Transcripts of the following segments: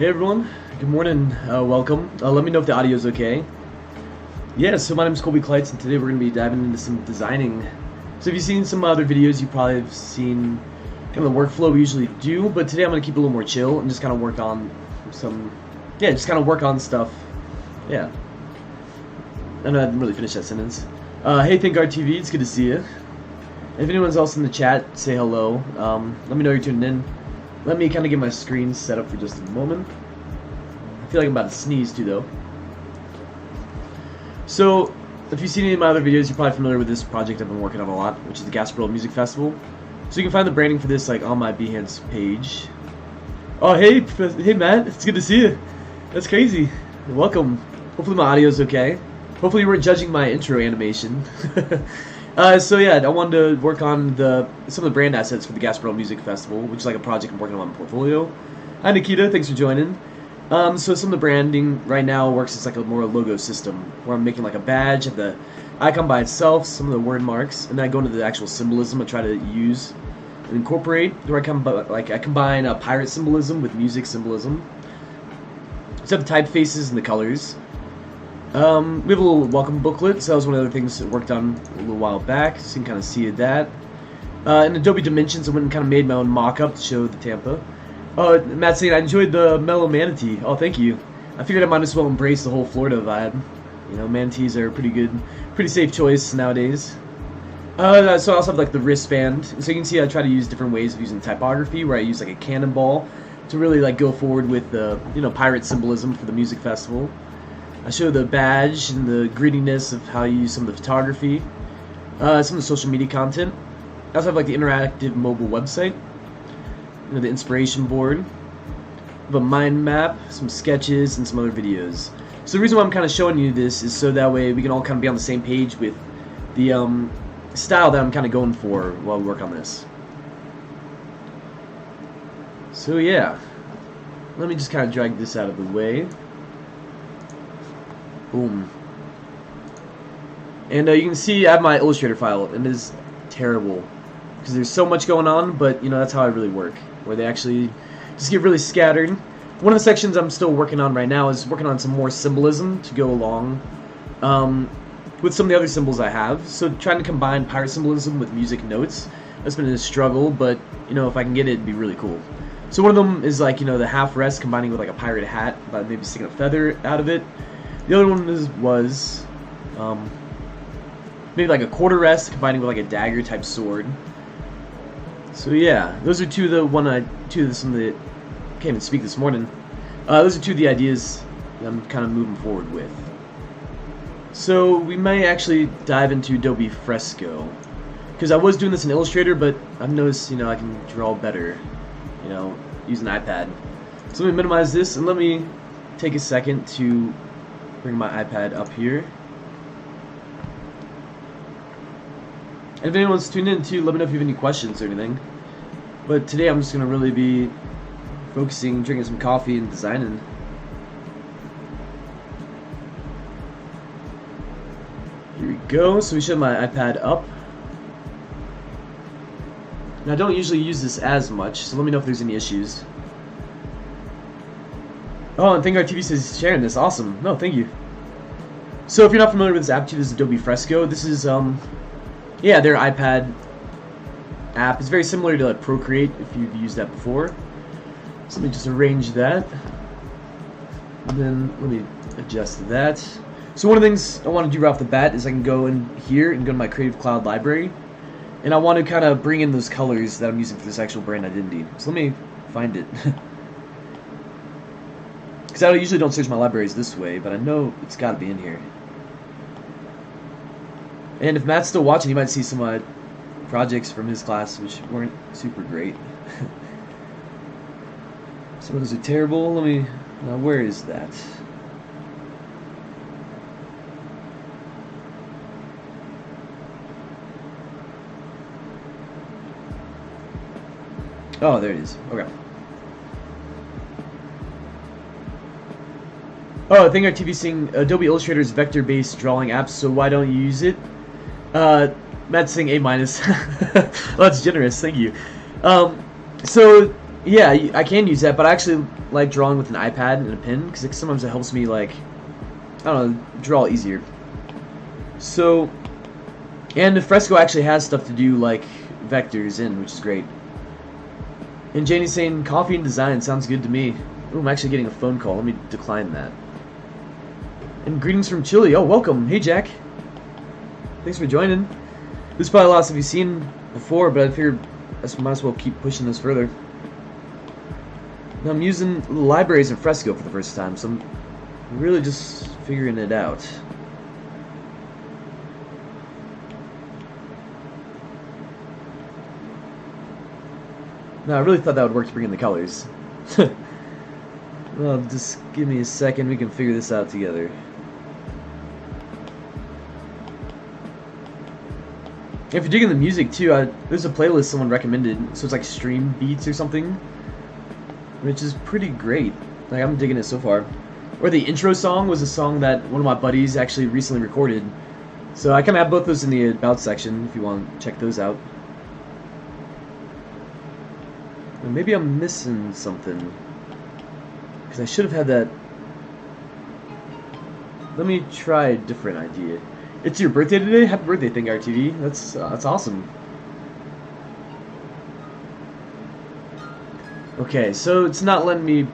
Hey everyone, good morning, welcome. Let me know if the audio is okay. Yeah, so my name is Colby.LIVE, and today we're going to be diving into some designing. So if you've seen some other videos, you probably have seen kind of the workflow we usually do, but today I'm going to keep it a little more chill and just kind of work on stuff. Yeah. And I didn't really finish that sentence. Hey, ThinkGuard TV, it's good to see you. If anyone's else in the chat, say hello. Let me know you're tuning in. Let me kind of get my screen set up for just a moment. I feel like I'm about to sneeze too, though. So, if you've seen any of my other videos, you're probably familiar with this project I've been working on a lot, which is the Gasparilla Music Festival. So you can find the branding for this like on my Behance page. Oh, hey Matt, it's good to see you. That's crazy. Welcome. Hopefully my audio's okay. Hopefully you weren't judging my intro animation. So yeah, I wanted to work on some of the brand assets for the Gasparilla Music Festival, which is like a project I'm working on my portfolio. Hi Nikita, thanks for joining. So some of the branding right now works as like a more logo system, where I'm making like a badge of the icon by itself, some of the word marks, and then I go into the actual symbolism I try to use and incorporate, where I combine pirate symbolism with music symbolism. So I have the typefaces and the colors. We have a little welcome booklet, so that was one of the things that I worked on a little while back, so you can kind of see that. In Adobe Dimensions, I went and kind of made my own mock-up to show the Tampa. Matt saying, I enjoyed the mellow manatee. Oh, thank you. I figured I might as well embrace the whole Florida vibe. You know, manatees are a pretty safe choice nowadays. So I also have like the wristband, so you can see I try to use different ways of using typography, where I use like a cannonball to really like go forward with the pirate symbolism for the music festival. I show the badge and the grittiness of how you use some of the photography, some of the social media content. I also have like the interactive mobile website, the inspiration board, the mind map, some sketches, and some other videos. So the reason why I'm kind of showing you this is so that way we can all kind of be on the same page with the style that I'm kind of going for while we work on this. So yeah, let me just kind of drag this out of the way. Boom. And you can see I have my Illustrator file, and it is terrible because there's so much going on, but that's how I really work, where they actually just get really scattered. One of the sections I'm still working on right now is working on some more symbolism to go along with some of the other symbols I have. So trying to combine pirate symbolism with music notes, that's been a struggle, but if I can get it, it'd be really cool. So one of them is like the half rest combining with like a pirate hat by maybe sticking a feather out of it. The other one was maybe like a quarter rest combining with like a dagger type sword. So yeah, those are some of the can't even speak this morning. Those are two of the ideas that I'm kind of moving forward with. So we may actually dive into Adobe Fresco, because I was doing this in Illustrator, but I've noticed I can draw better using an iPad. So let me minimize this and let me take a second to bring my iPad up here. And if anyone's tuned in too, let me know if you have any questions or anything. But today I'm just going to really be focusing, drinking some coffee, and designing. Here we go. So we should have my iPad up. Now I don't usually use this as much, so let me know if there's any issues. Oh, and ThinkGuard TV says he's sharing this. Awesome. No, thank you. So if you're not familiar with this app too, this is Adobe Fresco. This is their iPad app. It's very similar to like Procreate if you've used that before. So let me just arrange that. And then let me adjust that. So one of the things I want to do right off the bat is I can go in here and go to my Creative Cloud library. And I want to kind of bring in those colors that I'm using for this actual brand identity. So let me find it. Because I usually don't search my libraries this way, but I know it's got to be in here. And if Matt's still watching, you might see some of my projects from his class, which weren't super great. Some of those are terrible. Now where is that? Oh, there it is. Okay. Oh, ThinkGuard TV saying Adobe Illustrator is vector-based drawing apps, so why don't you use it? Matt's saying A-. Well, that's generous, thank you. So, yeah, I can use that, but I actually like drawing with an iPad and a pen because sometimes it helps me, like, I don't know, draw easier. So, and the Fresco actually has stuff to do like vectors in, which is great. And Janie's saying coffee and design sounds good to me. Ooh, I'm actually getting a phone call. Let me decline that. And greetings from Chile. Oh, welcome. Hey, Jack. Thanks for joining. This is probably lots of you've seen before, but I figured I might as well keep pushing this further. Now I'm using libraries in Fresco for the first time, so I'm really just figuring it out. No, I really thought that would work to bring in the colors. Well, just give me a second, we can figure this out together. If you're digging the music too, there's a playlist someone recommended, so it's like stream beats or something, which is pretty great. Like, I'm digging it so far. Or the intro song was a song that one of my buddies actually recently recorded, so I kind of have both those in the about section if you want to check those out. And maybe I'm missing something, because I should have had that. Let me try a different idea. It's your birthday today? Happy birthday, ThinkRTV. That's awesome. Okay, so it's not letting me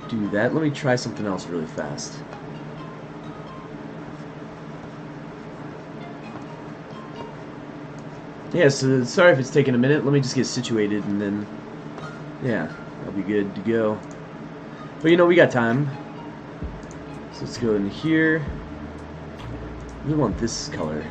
do that. Let me try something else really fast. Yeah, so sorry if it's taking a minute. Let me just get situated and then, yeah, I'll be good to go. But you know, we got time. So let's go in here. We want this color.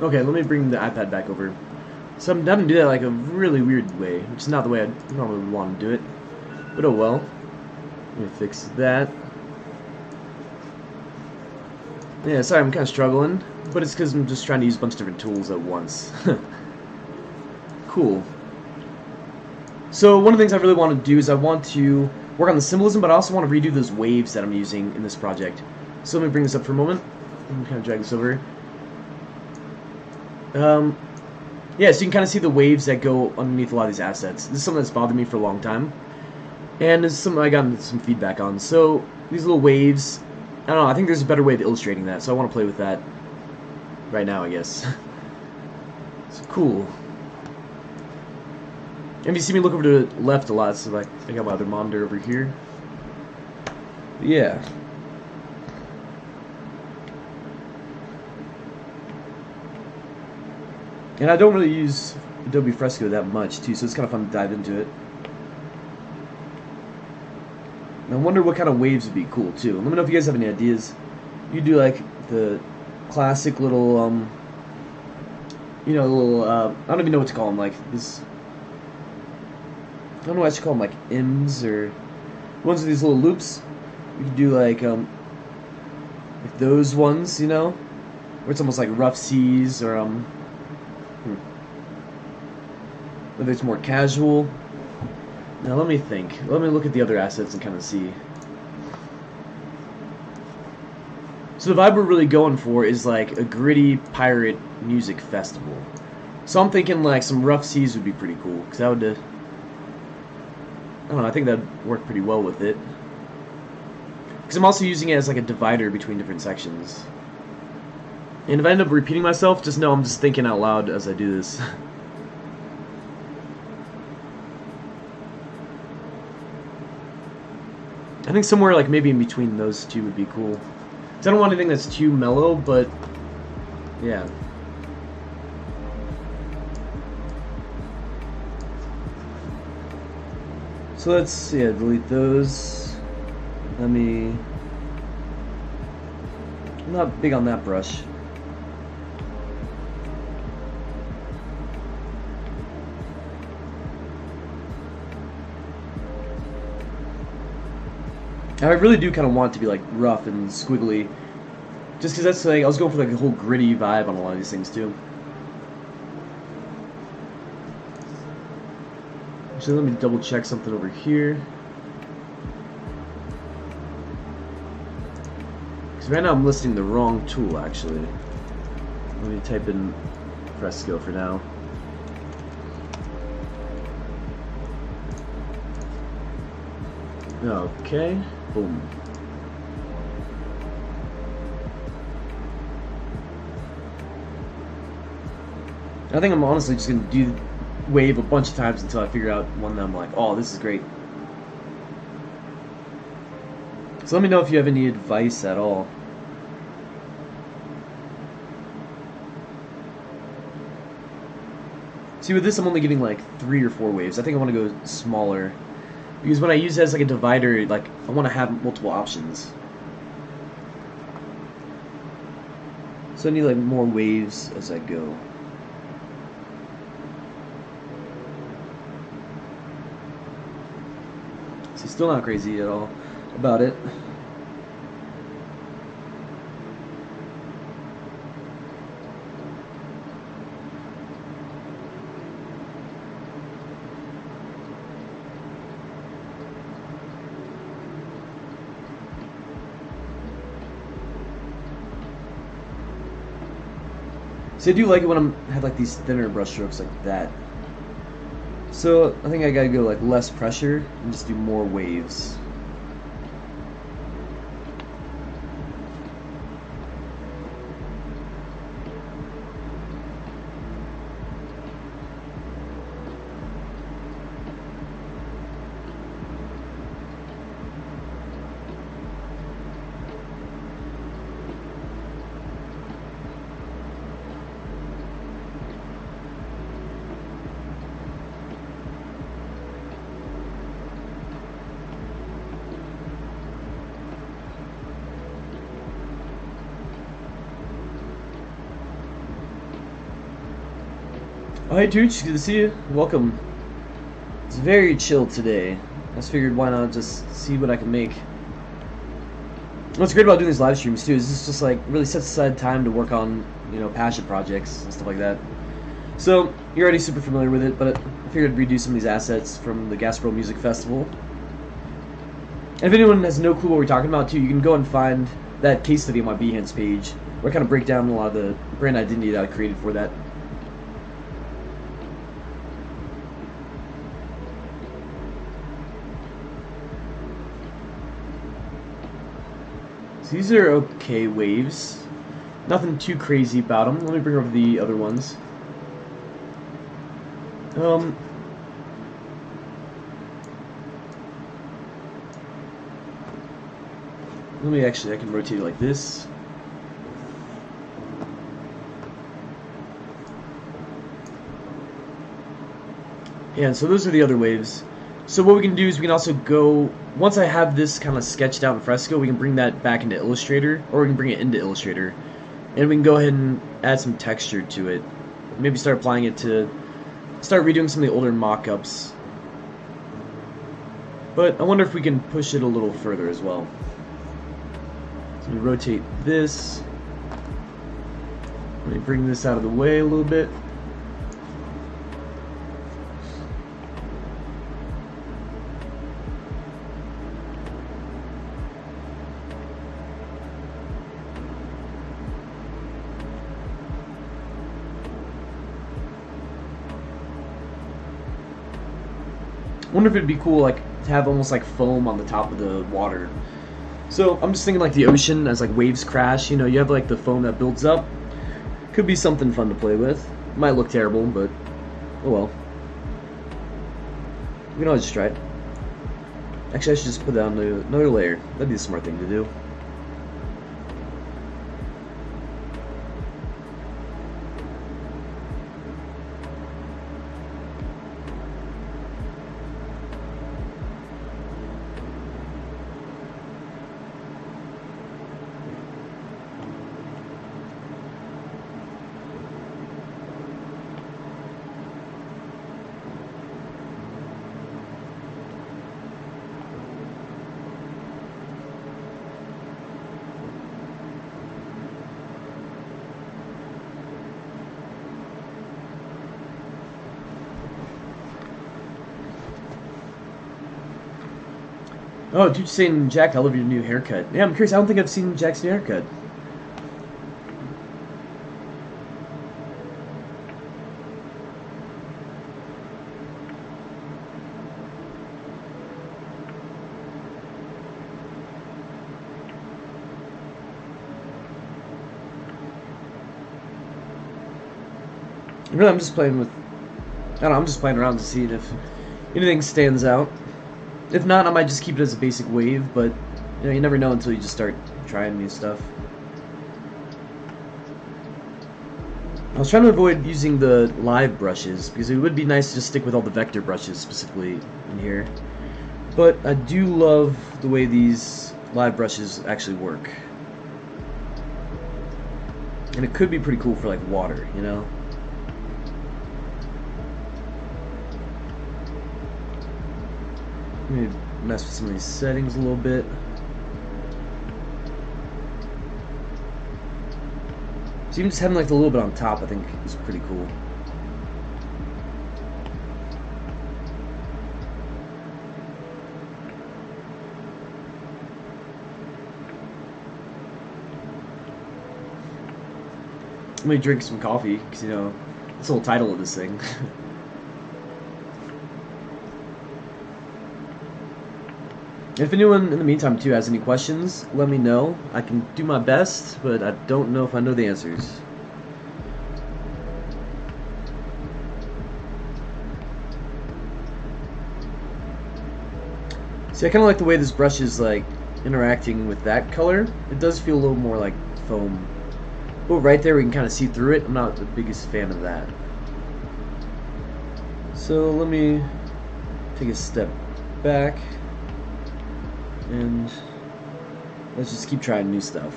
Okay, let me bring the iPad back over. So I'm having to do that like a really weird way, which is not the way I normally would want to do it. But oh well. Let me fix that. Yeah, sorry, I'm kind of struggling, but it's because I'm just trying to use a bunch of different tools at once. Cool. So one of the things I really want to do is I want to work on the symbolism, but I also want to redo those waves that I'm using in this project. So let me bring this up for a moment. Let me kind of drag this over. Yeah, so you can kind of see the waves that go underneath a lot of these assets. This is something that's bothered me for a long time, and it's something I got some feedback on. So these little waves, I don't know, I think there's a better way of illustrating that, so I want to play with that right now, I guess. It's cool. And you see me look over to the left a lot, so like I got my other monitor over here. But yeah. And I don't really use Adobe Fresco that much, too, so it's kind of fun to dive into it. And I wonder what kind of waves would be cool, too. Let me know if you guys have any ideas. You do, like, the classic little, you know, little, I don't even know what to call them, like, this, I don't know what I should call them, like, M's, or ones with these little loops. You could do, like those ones, you know, where it's almost like rough seas, or, whether it's more casual. Now let me think. Let me look at the other assets and kind of see. So the vibe we're really going for is like a gritty pirate music festival. So I'm thinking like some rough seas would be pretty cool, because that would, I don't know, I think that would work pretty well with it. Because I'm also using it as like a divider between different sections. And if I end up repeating myself, just know I'm just thinking out loud as I do this. I think somewhere like maybe in between those two would be cool. I don't want anything that's too mellow, but yeah. So let's delete those. I'm not big on that brush. I really do kind of want it to be like rough and squiggly, just because that's like I was going for like a whole gritty vibe on a lot of these things too. So let me double check something over here. Because right now I'm listing the wrong tool actually. Let me type in Fresco for now. Okay, boom. I think I'm honestly just going to do wave a bunch of times until I figure out one that I'm like, oh, this is great. So let me know if you have any advice at all. See, with this I'm only getting like 3 or 4 waves. I think I want to go smaller. Because when I use it as like a divider, like I want to have multiple options. So I need like more waves as I go. See, still not crazy at all about it. See, I do like it when I have like these thinner brush strokes like that. So I think I gotta go like less pressure and just do more waves. Oh, hey Tooch, good to see you. Welcome. It's very chill today. I just figured why not just see what I can make. What's great about doing these live streams too is this just like really sets aside time to work on, you know, passion projects and stuff like that. So you're already super familiar with it, but I figured I'd redo some of these assets from the Gasparilla Music Festival. And if anyone has no clue what we're talking about too, you can go and find that case study on my Behance page where I kind of break down a lot of the brand identity that I created for that. So these are okay waves. Nothing too crazy about them. Let me bring over the other ones. Let me actually, I can rotate it like this. Yeah, and so those are the other waves. So what we can do is we can also go, once I have this kind of sketched out in Fresco, we can bring that back into Illustrator, or we can bring it into Illustrator. And we can go ahead and add some texture to it. Maybe start applying it to, start redoing some of the older mock-ups. But I wonder if we can push it a little further as well. So we rotate this. Let me bring this out of the way a little bit. I wonder if it'd be cool, like, to have almost like foam on the top of the water. So I'm just thinking like the ocean as like waves crash. You know, you have like the foam that builds up. Could be something fun to play with. Might look terrible, but oh well. We can always just try it. Actually, I should just put that on another layer. That'd be a smart thing to do. Oh, dude, saying, Jack, I love your new haircut. Yeah, I'm curious. I don't think I've seen Jack's new haircut. Really, I'm just playing with... I don't know, I'm just playing around to see if anything stands out. If not, I might just keep it as a basic wave, but you know, you never know until you just start trying new stuff. I was trying to avoid using the live brushes, because it would be nice to just stick with all the vector brushes specifically in here. But I do love the way these live brushes actually work. And it could be pretty cool for like water, you know? Let me mess with some of these settings a little bit. So even just having like a little bit on top, I think is pretty cool. Let me drink some coffee, because you know, that's the whole title of this thing. If anyone in the meantime too has any questions, let me know. I can do my best, but I don't know if I know the answers. See, I kind of like the way this brush is like interacting with that color. It does feel a little more like foam. But right there we can kind of see through it. I'm not the biggest fan of that. So let me take a step back. And let's just keep trying new stuff.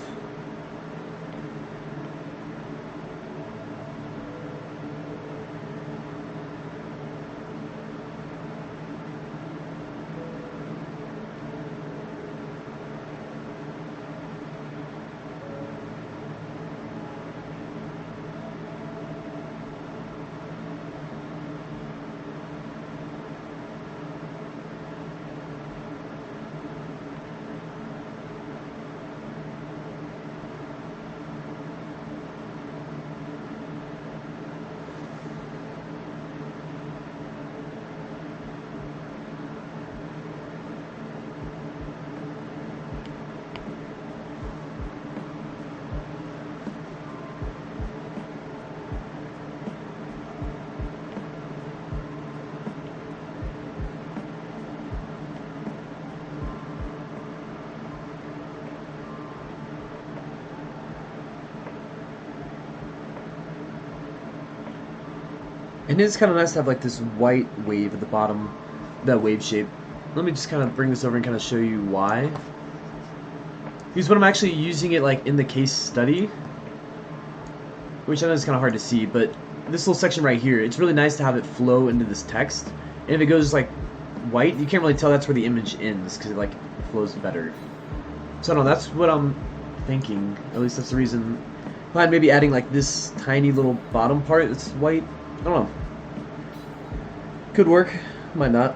And it is kind of nice to have like this white wave at the bottom, that wave shape. Let me just kind of bring this over and kind of show you why. Because when I'm actually using it like in the case study, which I know is kind of hard to see, but this little section right here, it's really nice to have it flow into this text. And if it goes like white, you can't really tell that's where the image ends because it like flows better. So I don't know, that's what I'm thinking. At least that's the reason behind maybe adding like this tiny little bottom part that's white. I don't know. Could work, might not.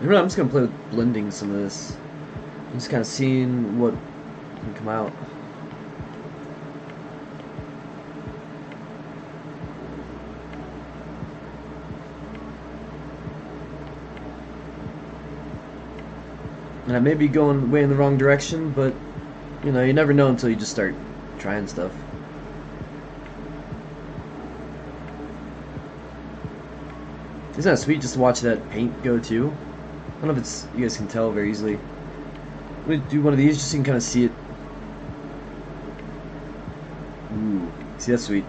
I'm just gonna play with blending some of this. Just kind of seeing what can come out. And I may be going way in the wrong direction, but you know, you never know until you just start trying stuff. Isn't that sweet just to watch that paint go too? I don't know if it's, you guys can tell very easily. I'm gonna do one of these just so you can kind of see it. Ooh, see, that's sweet.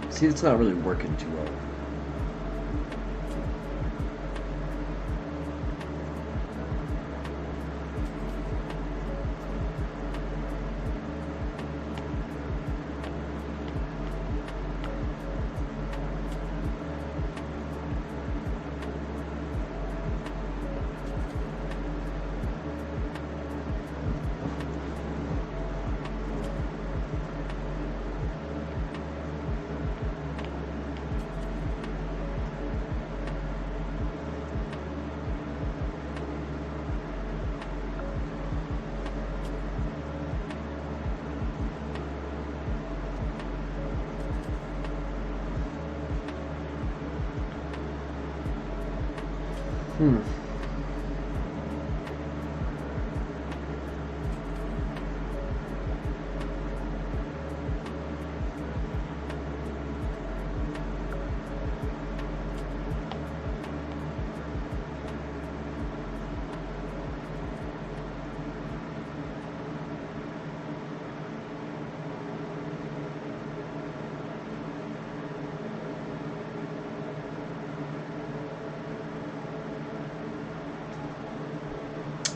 See, it's not really working too well.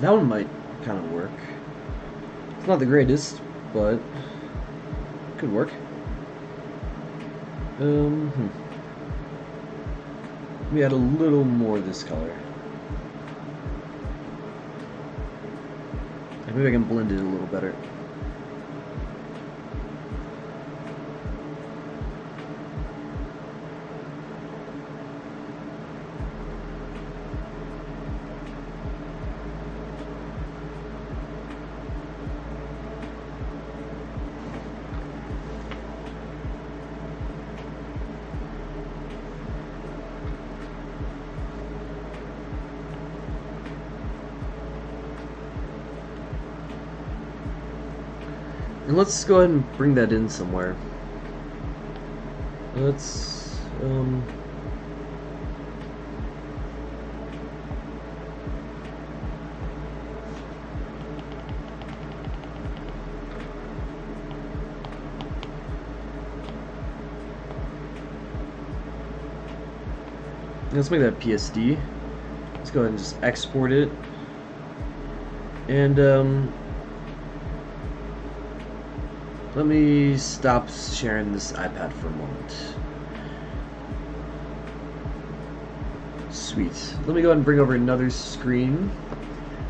That one might kind of work. It's not the greatest, but it could work. We add a little more of this color. And maybe I can blend it a little better. And let's go ahead and bring that in somewhere. Let's Let's make that PSD. Let's go ahead and just export it. And let me stop sharing this iPad for a moment. Sweet. Let me go ahead and bring over another screen.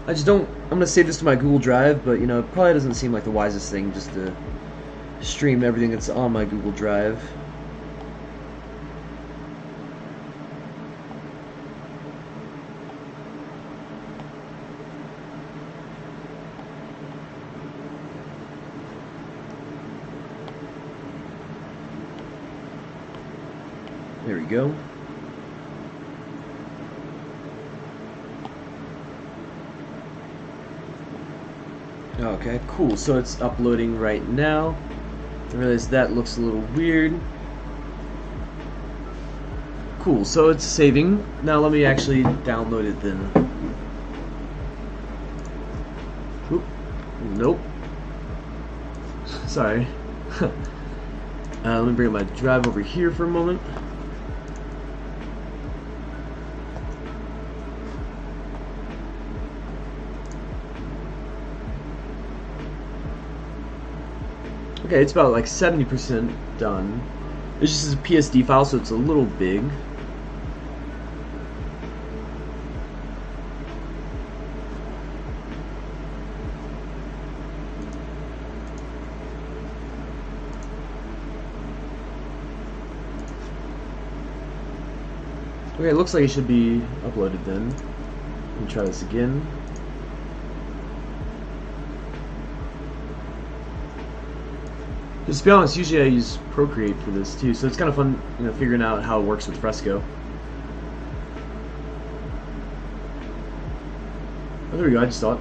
I just don't, I'm going to save this to my Google Drive, but you know, it probably doesn't seem like the wisest thing just to stream everything that's on my Google Drive. There we go. Okay, cool. So it's uploading right now. I realize that looks a little weird. Cool, so it's saving. Now let me actually download it then. Oop. Nope. Sorry. Let me bring my drive over here for a moment. Okay, it's about like 70% done. This just is a PSD file, so it's a little big. Okay, it looks like it should be uploaded then. Let me try this again. Just to be honest, usually I use Procreate for this too, so it's kind of fun, you know, figuring out how it works with Fresco. Oh, there we go, I just saw it.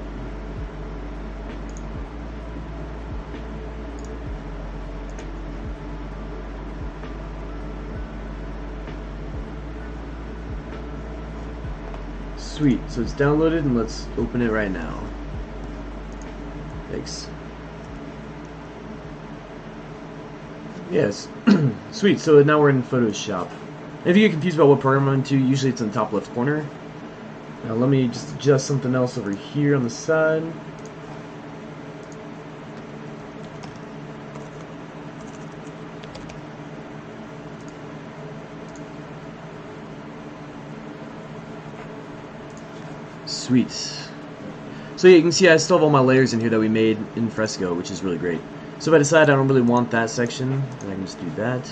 Sweet, so it's downloaded and let's open it right now. Thanks. Yes, sweet, so now we're in Photoshop. If you get confused about what program I'm into, usually it's in the top left corner. Now let me just adjust something else over here on the side. Sweet. So yeah, you can see I still have all my layers in here that we made in Fresco, which is really great. So if I decide I don't really want that section, then I can just do that.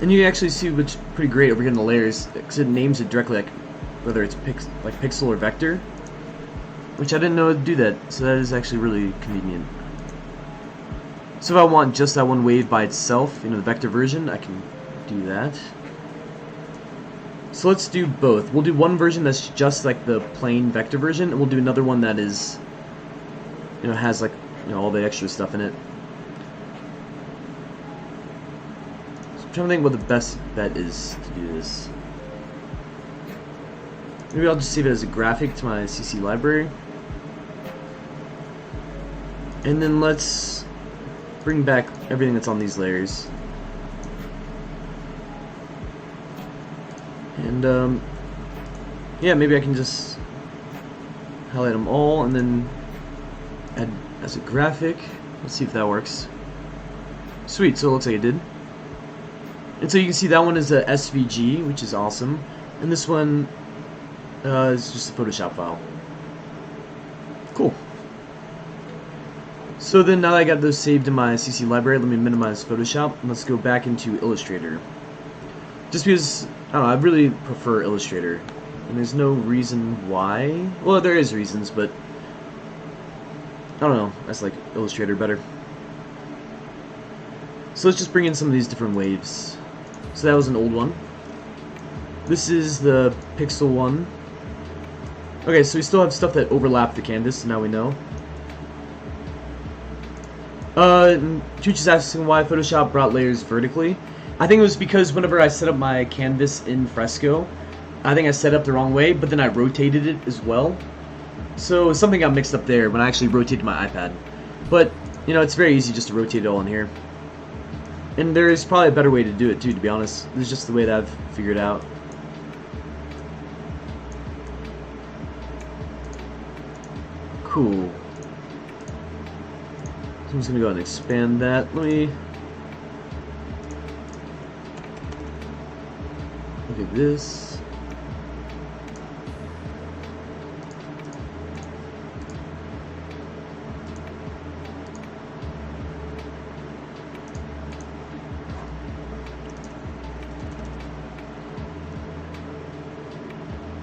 And you can actually see which pretty great over here in the layers, because it names it directly, like whether it's pixel or vector, which I didn't know it would do that. So that is actually really convenient. So if I want just that one wave by itself, you know, the vector version, I can do that. So let's do both. We'll do one version that's just like the plain vector version, and we'll do another one that is, you know, has like, you know, all the extra stuff in it. I'm trying to think what the best bet is to do this. Maybe I'll just save it as a graphic to my CC library. And then let's bring back everything that's on these layers. And yeah, maybe I can just highlight them all and then add as a graphic. Let's see if that works. Sweet, so it looks like it did. And so you can see that one is a SVG, which is awesome, and this one is just a Photoshop file. Cool. So then now that I got those saved in my CC library, let me minimize Photoshop, and let's go back into Illustrator. Just because, I don't know, I really prefer Illustrator, and there's no reason why. Well, there is reasons, but I don't know, I just like Illustrator better. So let's just bring in some of these different waves. So that was an old one. This is the pixel one. Okay, so we still have stuff that overlap the canvas, so now we know. Chooch is asking why Photoshop brought layers vertically. I think it was because whenever I set up my canvas in Fresco, I think I set up the wrong way, but then I rotated it as well. So something got mixed up there when I actually rotated my iPad. But, you know, it's very easy just to rotate it all in here. And there is probably a better way to do it too, to be honest. This is just the way that I've figured out. Cool. So I'm just gonna go ahead and expand that. Let me look at this.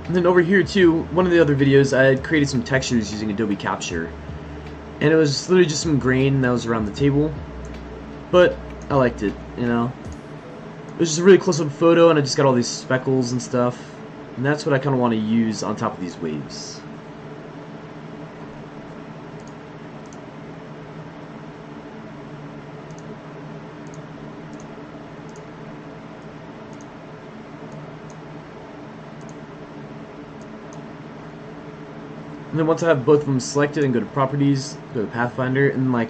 And then over here too, one of the other videos, I had created some textures using Adobe Capture. And it was literally just some grain that was around the table. But I liked it, you know. It was just a really close-up photo, and I just got all these speckles and stuff. And that's what I kind of want to use on top of these waves. And then once I have both of them selected and go to properties, go to Pathfinder, and like,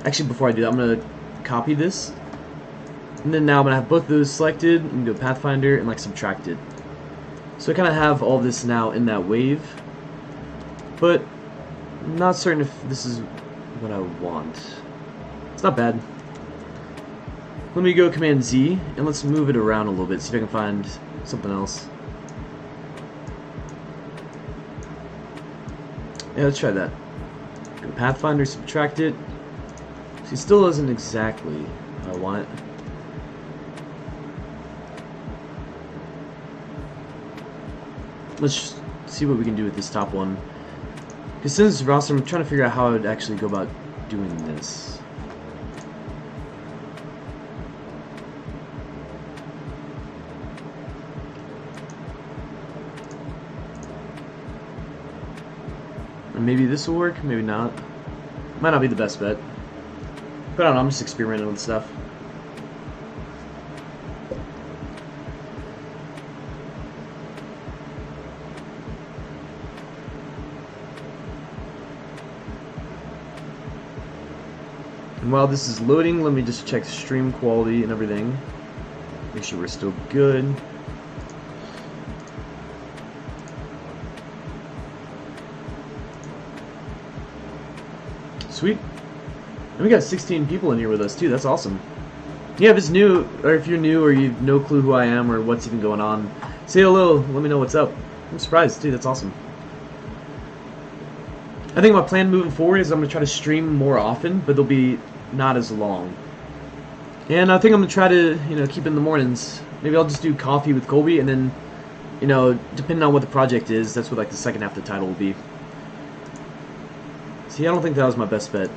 actually before I do that, I'm going to copy this. And then now I'm going to have both of those selected, and go to Pathfinder and like subtract it. So I kind of have all this now in that wave, but I'm not certain if this is what I want. It's not bad. Let me go Command Z, and let's move it around a little bit, see if I can find something else. Yeah, let's try that. Go to Pathfinder, subtract it. See, it still isn't exactly what I want. Let's see what we can do with this top one. Because since it's roster, I'm trying to figure out how I would actually go about doing this. And maybe this will work, maybe not. Might not be the best bet. But I don't know, I'm just experimenting with stuff. And while this is loading, let me just check stream quality and everything. Make sure we're still good. Sweet. And we got 16 people in here with us too, that's awesome. Yeah, if it's new, or if you're new or you have no clue who I am or what's even going on, say hello, let me know what's up. I'm surprised too, that's awesome. I think my plan moving forward is I'm going to try to stream more often, but they'll be not as long. And I think I'm going to try to, you know, keep in the mornings. Maybe I'll just do coffee with Colby, and then, you know, depending on what the project is, that's what like the second half of the title will be. See, I don't think that was my best bet.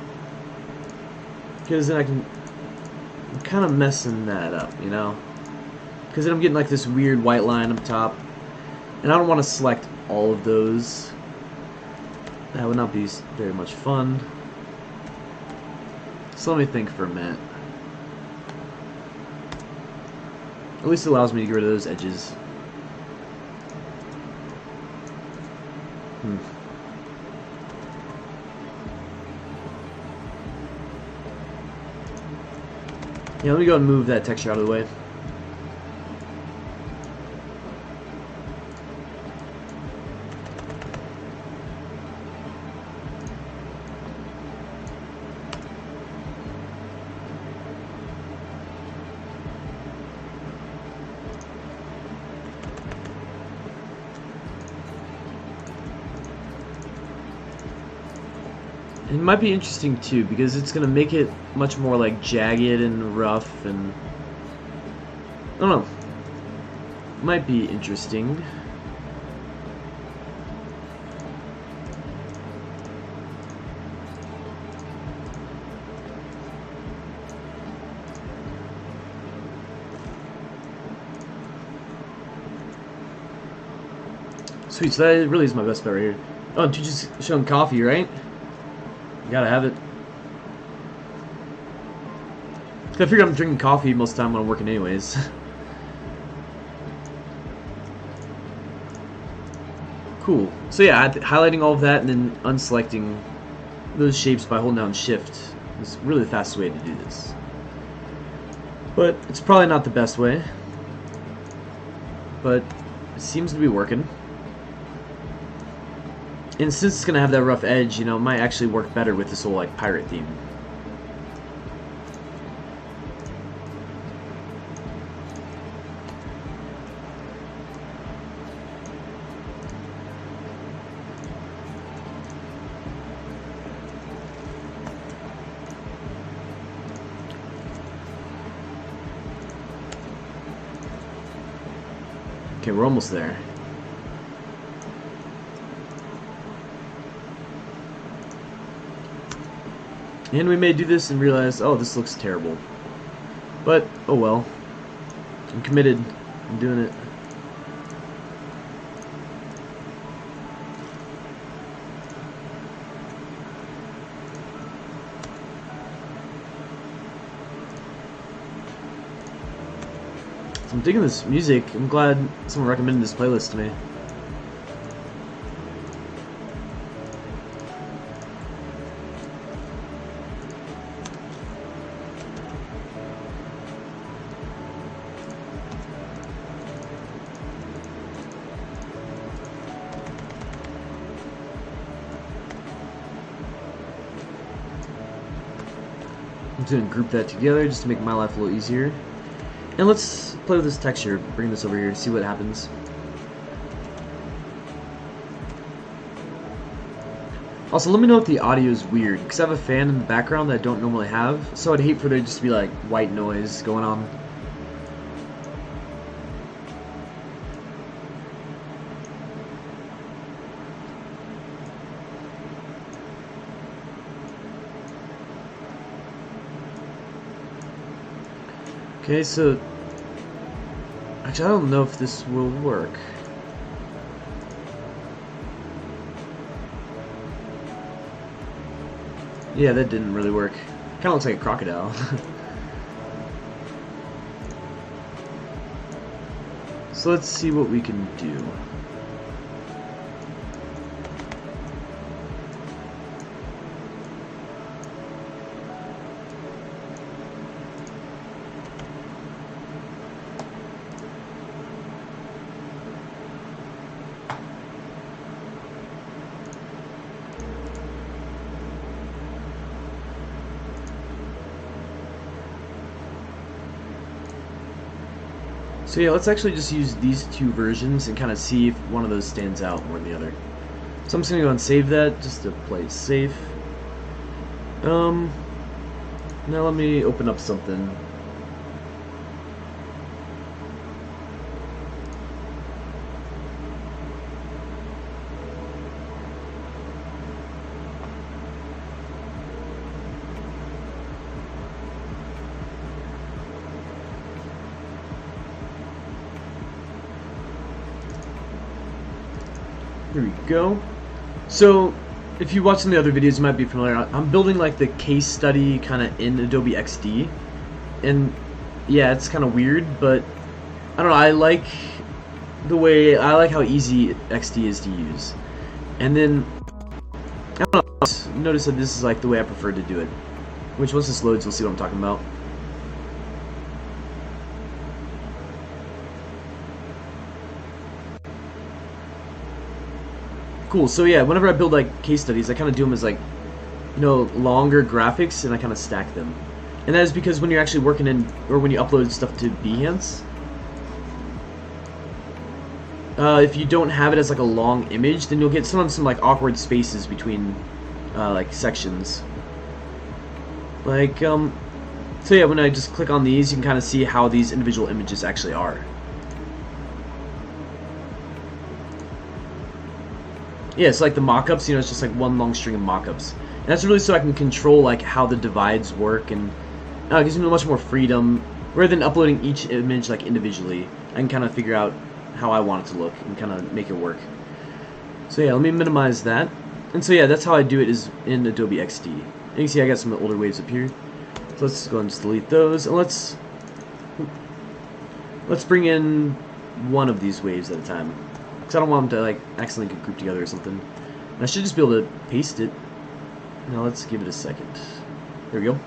Because then I'm kind of messing that up, you know? Because then I'm getting like this weird white line up top. And I don't want to select all of those. That would not be very much fun. So let me think for a minute. At least it allows me to get rid of those edges. Yeah, let me go and move that texture out of the way. It might be interesting too, because it's going to make it much more like jagged and rough, and I don't know. Might be interesting. So Sweet, so that really is my best bet right here. Oh, and just showing coffee, right? You gotta have it. I figure I'm drinking coffee most of the time when I'm working anyways. Cool. So yeah, highlighting all of that and then unselecting those shapes by holding down Shift is really the fastest way to do this. But it's probably not the best way. But it seems to be working. And since it's gonna have that rough edge, you know, it might actually work better with this whole like pirate theme. Okay, we're almost there. And we may do this and realize, oh, this looks terrible. But, oh well. I'm committed. I'm doing it. So I'm digging this music. I'm glad someone recommended this playlist to me. I'm just going to group that together just to make my life a little easier. And let's play with this texture, bring this over here, see what happens. Also, let me know if the audio is weird, because I have a fan in the background that I don't normally have, so I'd hate for there just to be like white noise going on. Okay, so actually I don't know if this will work. Yeah, that didn't really work. Kind of looks like a crocodile. So let's see what we can do. So yeah, let's actually just use these two versions and kind of see if one of those stands out more than the other. So I'm just going to go and save that just to play it safe. Now let me open up something. Here we go. So, if you watch some of the other videos, you might be familiar. I'm building like the case study kind of in Adobe XD, and yeah, it's kind of weird, but I don't know. I like how easy XD is to use, and then I don't know. Notice that this is like the way I prefer to do it. Which once this loads, you'll see what I'm talking about. Cool, so yeah, whenever I build like case studies, I kind of do them as like, you know, longer graphics, and I kind of stack them. And that is because when you're actually working in, or when you upload stuff to Behance, if you don't have it as like a long image, then you'll get sometimes some like awkward spaces between like sections. Like, so yeah, when I just click on these, you can kind of see how these individual images actually are. Yeah, it's like the mockups, you know, it's just like one long string of mockups. And that's really so I can control like how the divides work, and it gives me much more freedom. Rather than uploading each image like individually, I can kind of figure out how I want it to look and kind of make it work. So yeah, let me minimize that. And so yeah, that's how I do it, is in Adobe XD. And you can see I got some of the older waves up here. So let's go and just delete those, and let's bring in one of these waves at a time, because I don't want them to like accidentally get grouped together or something. And I should just be able to paste it. Now let's give it a second. There we go.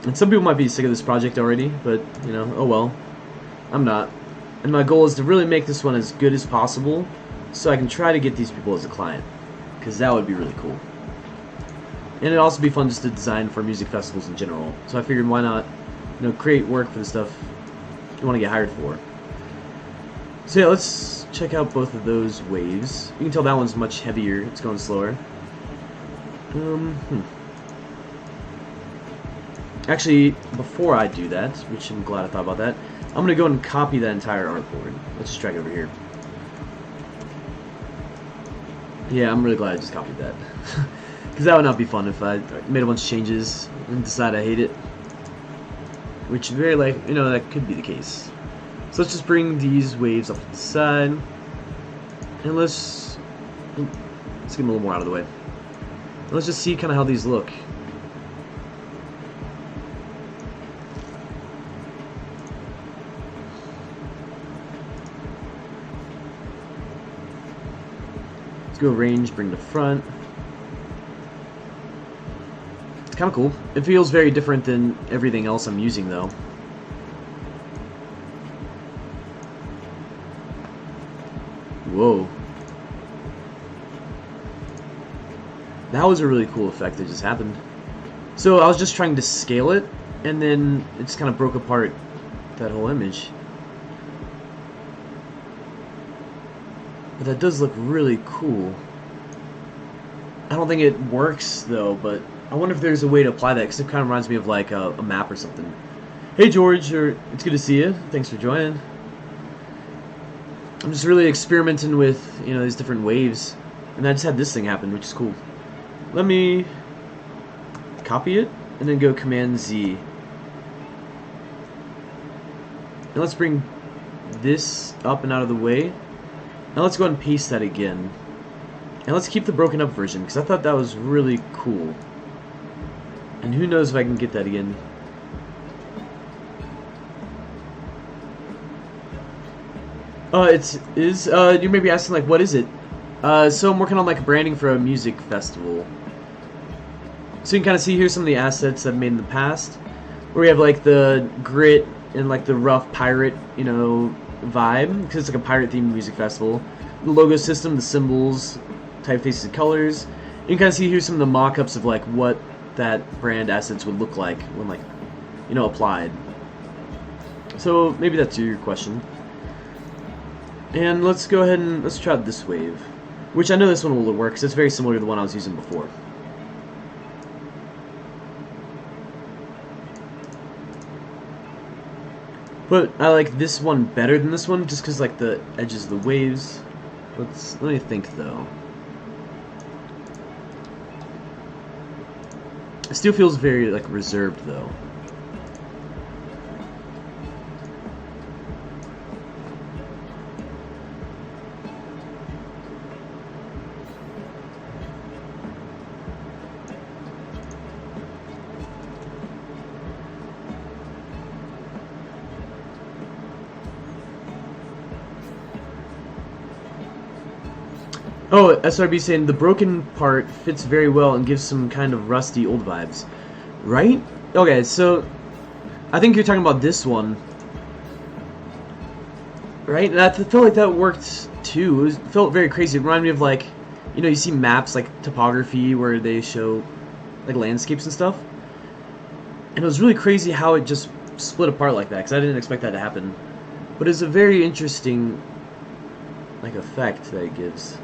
And some people might be sick of this project already, but, you know, oh well. I'm not. And my goal is to really make this one as good as possible, so I can try to get these people as a client, because that would be really cool. And it'd also be fun just to design for music festivals in general. So I figured, why not, you know, create work for the stuff you want to get hired for. So yeah, let's check out both of those waves. You can tell that one's much heavier, it's going slower. Actually, before I do that, which I'm glad I thought about that, I'm going to go and copy that entire artboard. Let's just drag it over here. Yeah, I'm really glad I just copied that. Because that would not be fun if I made a bunch of changes and decide I hate it. Which very like, you know, that could be the case. So let's just bring these waves up to the side. And let's get them a little more out of the way. And let's just see kind of how these look. Let's go range, bring to front. It's kind of cool. It feels very different than everything else I'm using, though. Whoa. That was a really cool effect that just happened. So I was just trying to scale it, and then it just kind of broke apart that whole image. But that does look really cool. I don't think it works though, but I wonder if there's a way to apply that, because it kind of reminds me of like a map or something. Hey George, it's good to see you. Thanks for joining. I'm just really experimenting with, you know, these different waves, and I just had this thing happen, which is cool. Let me copy it and then go Command Z. And let's bring this up and out of the way. Now let's go ahead and paste that again. And let's keep the broken up version, because I thought that was really cool. And who knows if I can get that again. You may be asking, like, what is it? So I'm working on, like, branding for a music festival. So you can kind of see here some of the assets I've made in the past, where we have, like, the grit and, like, the rough pirate, you know, vibe, because it's like a pirate-themed music festival. The logo system, the symbols, typefaces, and colors. You can kind of see here some of the mock-ups of, like, what that brand assets would look like when, like, you know, applied. So maybe that's your question. And let's go ahead and let's try out this wave, which I know this one will work because it's very similar to the one I was using before. But I like this one better than this one just because, like, the edges of the waves. Let me think though. It still feels very, like, reserved though. Oh, SRB saying the broken part fits very well and gives some kind of rusty old vibes. Right? Okay, so I think you're talking about this one. Right? And I felt like that worked too. It felt very crazy. It reminded me of, like, you know, you see maps like topography where they show, like, landscapes and stuff. And it was really crazy how it just split apart like that, because I didn't expect that to happen. But it's a very interesting, like, effect that it gives.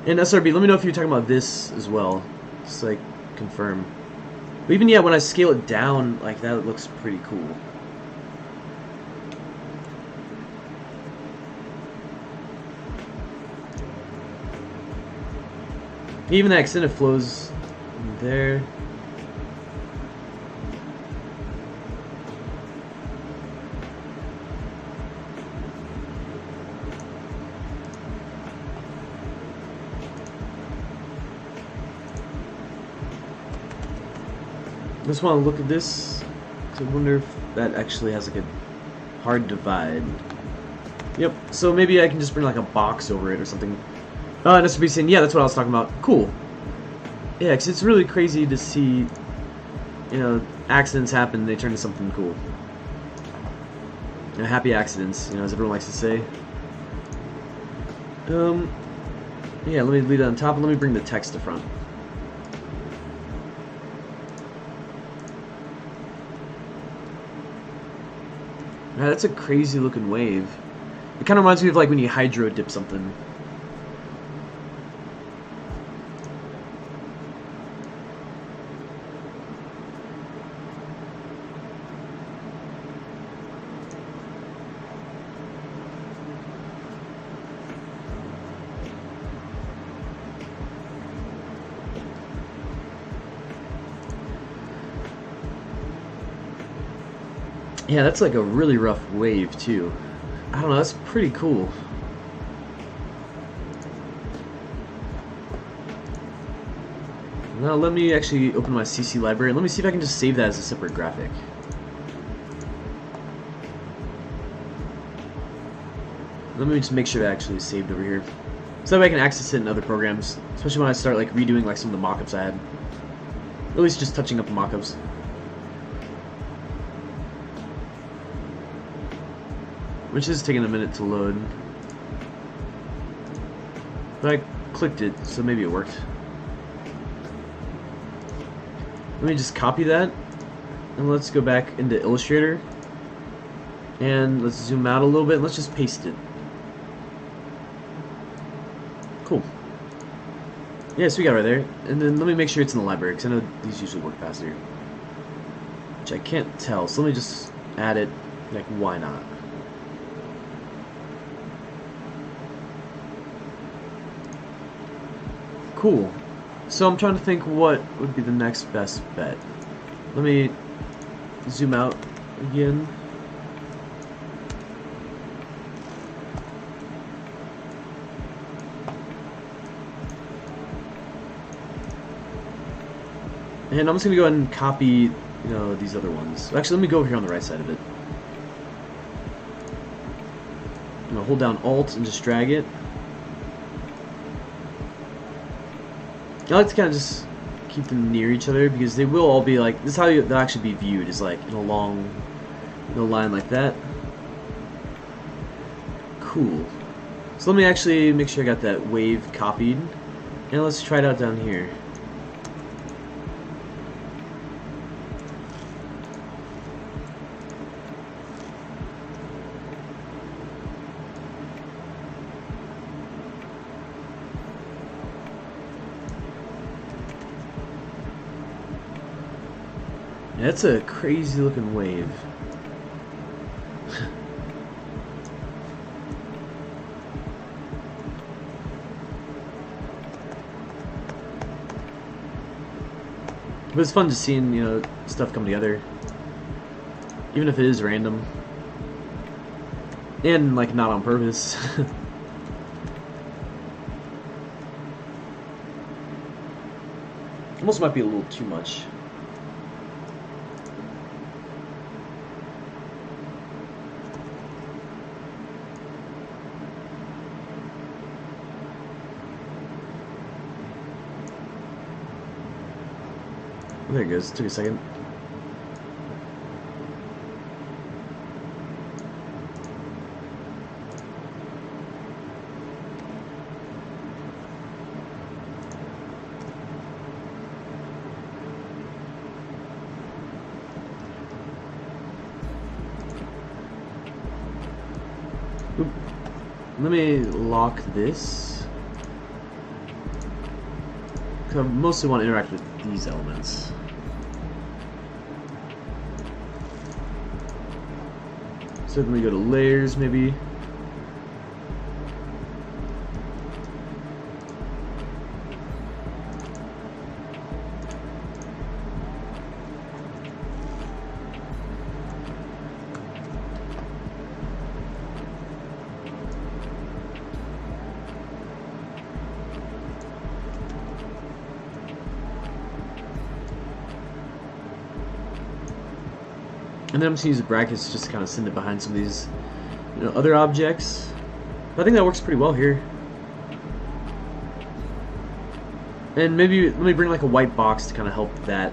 And SRB, let me know if you're talking about this as well. Just, like, confirm. But even, yeah, when I scale it down like that, it looks pretty cool. Even that extended flows there. I just want to look at this. I wonder if that actually has like a hard divide. Yep, so maybe I can just bring like a box over it or something. That's to be saying, yeah, that's what I was talking about. Cool. Yeah, because it's really crazy to see, you know, accidents happen, they turn to something cool. You know, happy accidents, you know, as everyone likes to say. Yeah, let me leave it on top and let me bring the text to front. Yeah, that's a crazy looking wave. It kind of reminds me of like when you hydro dip something. Yeah, that's like a really rough wave too. I don't know, that's pretty cool. Now let me actually open my CC library and let me see if I can just save that as a separate graphic. Let me just make sure that actually is saved over here, so that way I can access it in other programs, especially when I start like redoing like some of the mockups I had. At least just touching up the mockups. Which is taking a minute to load. But I clicked it, so maybe it worked. Let me just copy that, and let's go back into Illustrator, and let's zoom out a little bit, and let's just paste it. Cool. Yeah, so we got it right there. And then let me make sure it's in the library, because I know these usually work faster. Which I can't tell, so let me just add it, like, why not? Cool. So I'm trying to think what would be the next best bet. Let me zoom out again. And I'm just gonna go ahead and copy, you know, these other ones. Actually, let me go over here on the right side of it. I'm gonna hold down Alt and just drag it. I like to kind of just keep them near each other because they will all be like, this is how they'll actually be viewed, is like in a long, you know, line like that. Cool. So let me actually make sure I got that wave copied, and let's try it out down here. That's a crazy looking wave. But it's fun just seeing, you know, stuff come together, even if it is random and like not on purpose. Almost might be a little too much. There it goes. Took a second. Oop. Let me lock this. I mostly want to interact with these elements. So then we go to layers, maybe. And then I'm just gonna use the brackets just to kind of send it behind some of these, you know, other objects. But I think that works pretty well here. And maybe let me bring like a white box to kind of help that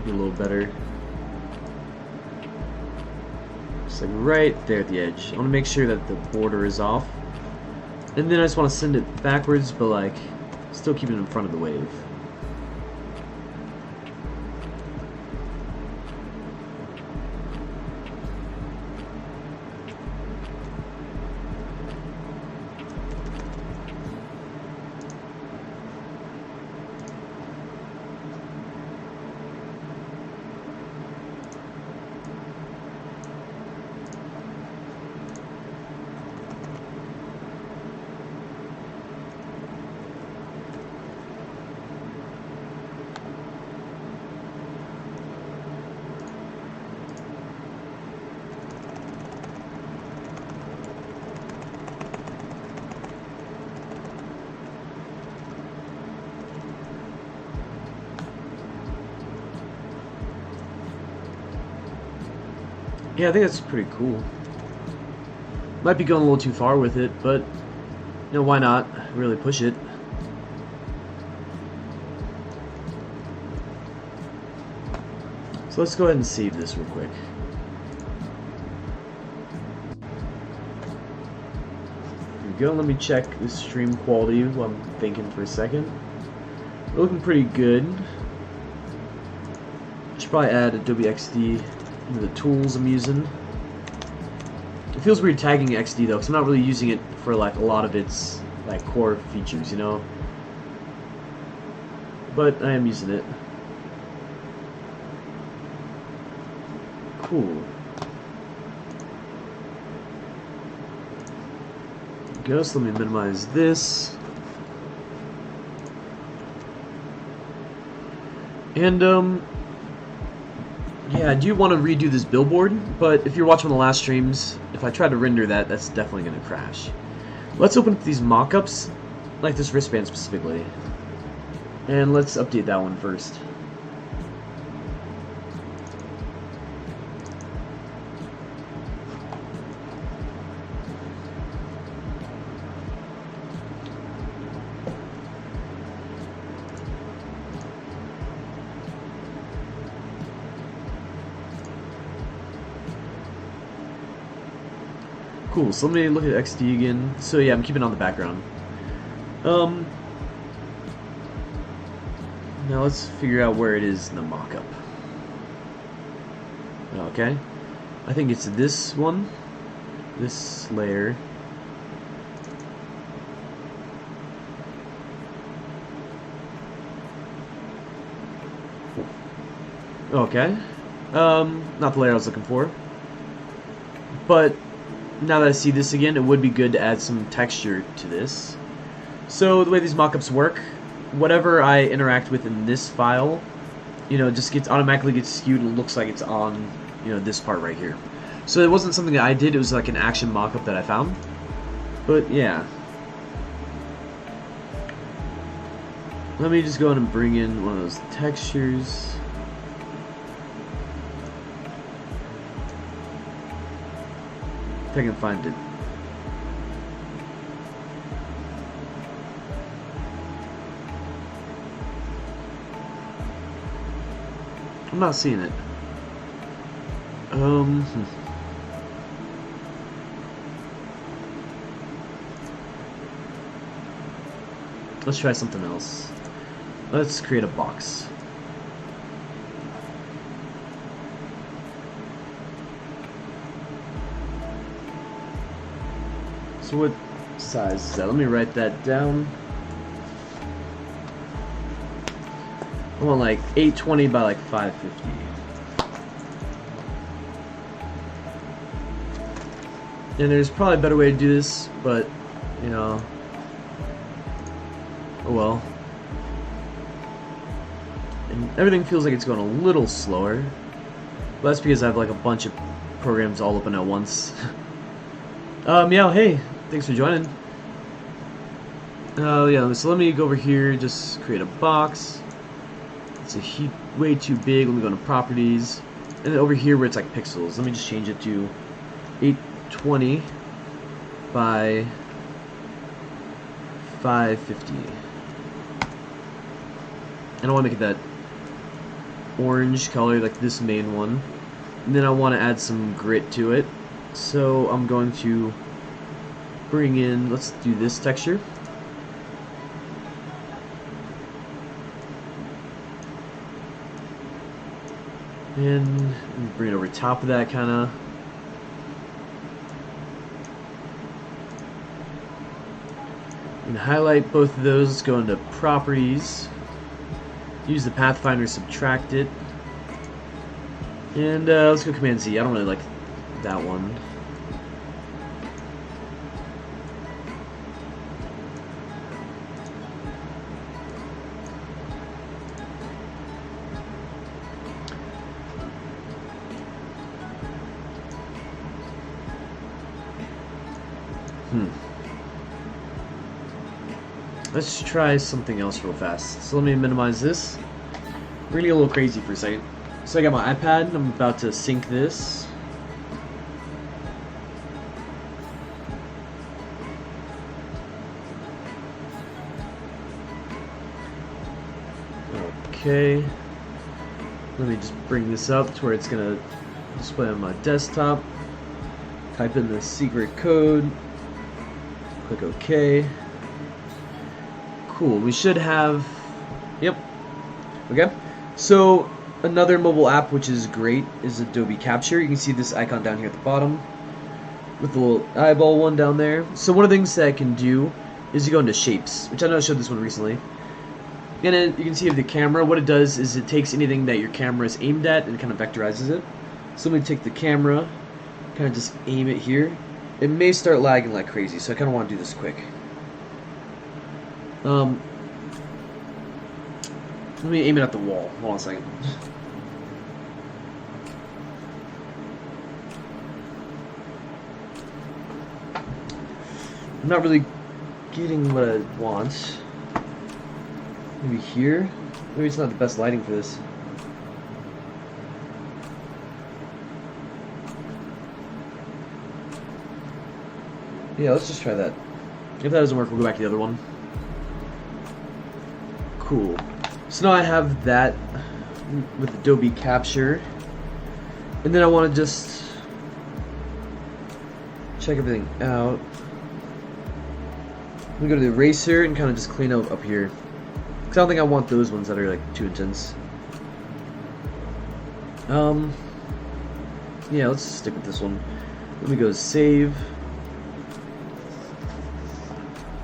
be a little better. Just like right there at the edge. I want to make sure that the border is off. And then I just want to send it backwards, but like still keep it in front of the wave. Yeah, I think that's pretty cool. Might be going a little too far with it, but you know, why not really push it? So let's go ahead and save this real quick. Here we go. Let me check the stream quality while I'm thinking for a second. We're looking pretty good. Should probably add Adobe XD into the tools I'm using. It feels weird tagging XD though, because I'm not really using it for like a lot of its like core features, you know. But I am using it. Cool. There we go. So let me minimize this. And yeah, I do want to redo this billboard, but if you're watching the last streams, if I try to render that, that's definitely going to crash. Let's open up these mock-ups, like this wristband specifically, and let's update that one first. Cool, so let me look at XD again. So yeah, I'm keeping it on the background. Now let's figure out where it is in the mockup. Okay, I think it's this one, this layer. Okay, not the layer I was looking for, but now that I see this again, it would be good to add some texture to this. So the way these mockups work, whatever I interact with in this file, you know, just automatically gets skewed and looks like it's on, you know, this part right here. So it wasn't something that I did, it was like an action mockup that I found. But yeah. Let me just go ahead and bring in one of those textures. If I can find it. I'm not seeing it. Let's try something else. Let's create a box. So what size is that? Let me write that down. I want like 820 by like 550. And there's probably a better way to do this, but you know, oh well. And everything feels like it's going a little slower, but that's because I have like a bunch of programs all open at once. Yeah, hey, thanks for joining. Yeah, so let me go over here, just create a box. It's way too big. Let me go to properties. And then over here where it's like pixels, let me just change it to 820 by 550. And I want to make it that orange color, like this main one. And then I want to add some grit to it. So I'm going to bring in, let's do this texture. And bring it over top of that, kind of. And highlight both of those. Let's go into properties. Use the Pathfinder, subtract it. And let's go Command Z. I don't really like that one. Let's try something else real fast. So let me minimize this. We're gonna get a little crazy for a second. So I got my iPad, and I'm about to sync this. Okay. Let me just bring this up to where it's gonna display on my desktop. Type in the secret code. Click OK. Cool. We should have. Yep. Okay. So another mobile app which is great is Adobe Capture. You can see this icon down here at the bottom with the little eyeball one down there. So one of the things that I can do is you go into shapes, which I know I showed this one recently. And then you can see the camera. What it does is it takes anything that your camera is aimed at and kind of vectorizes it. So let me take the camera, kind of just aim it here. It may start lagging like crazy, so I kind of want to do this quick. Let me aim it at the wall. Hold on a second. I'm not really getting what I want. Maybe here? Maybe it's not the best lighting for this. Yeah, let's just try that. If that doesn't work, we'll go back to the other one. Cool. So now I have that with Adobe Capture. And then I want to just check everything out. I'm going to go to the eraser and kind of just clean up here. Because I don't think I want those ones that are like too intense. Yeah, let's stick with this one. Let me go save.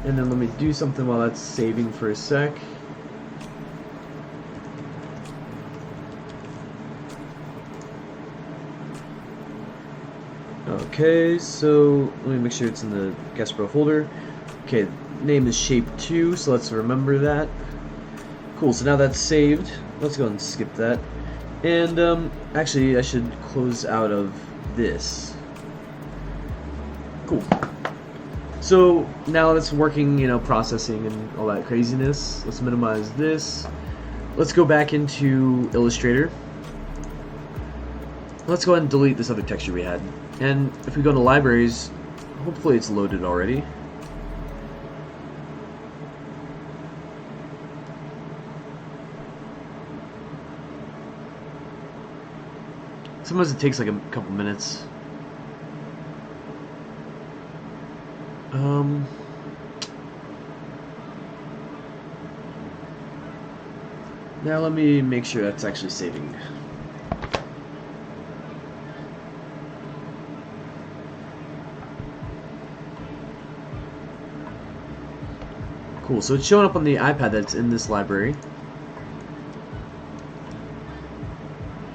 And then let me do something while that's saving for a sec. Okay, so let me make sure it's in the guest pro folder. Okay, name is shape2, so let's remember that. Cool, so now that's saved. Let's go and skip that. And actually I should close out of this. Cool. So now that's working, you know, processing and all that craziness. Let's minimize this. Let's go back into Illustrator. Let's go ahead and delete this other texture we had. And if we go to libraries, hopefully it's loaded already. Sometimes it takes like a couple minutes. Now let me make sure that's actually saving. Cool, so it's showing up on the iPad that's in this library.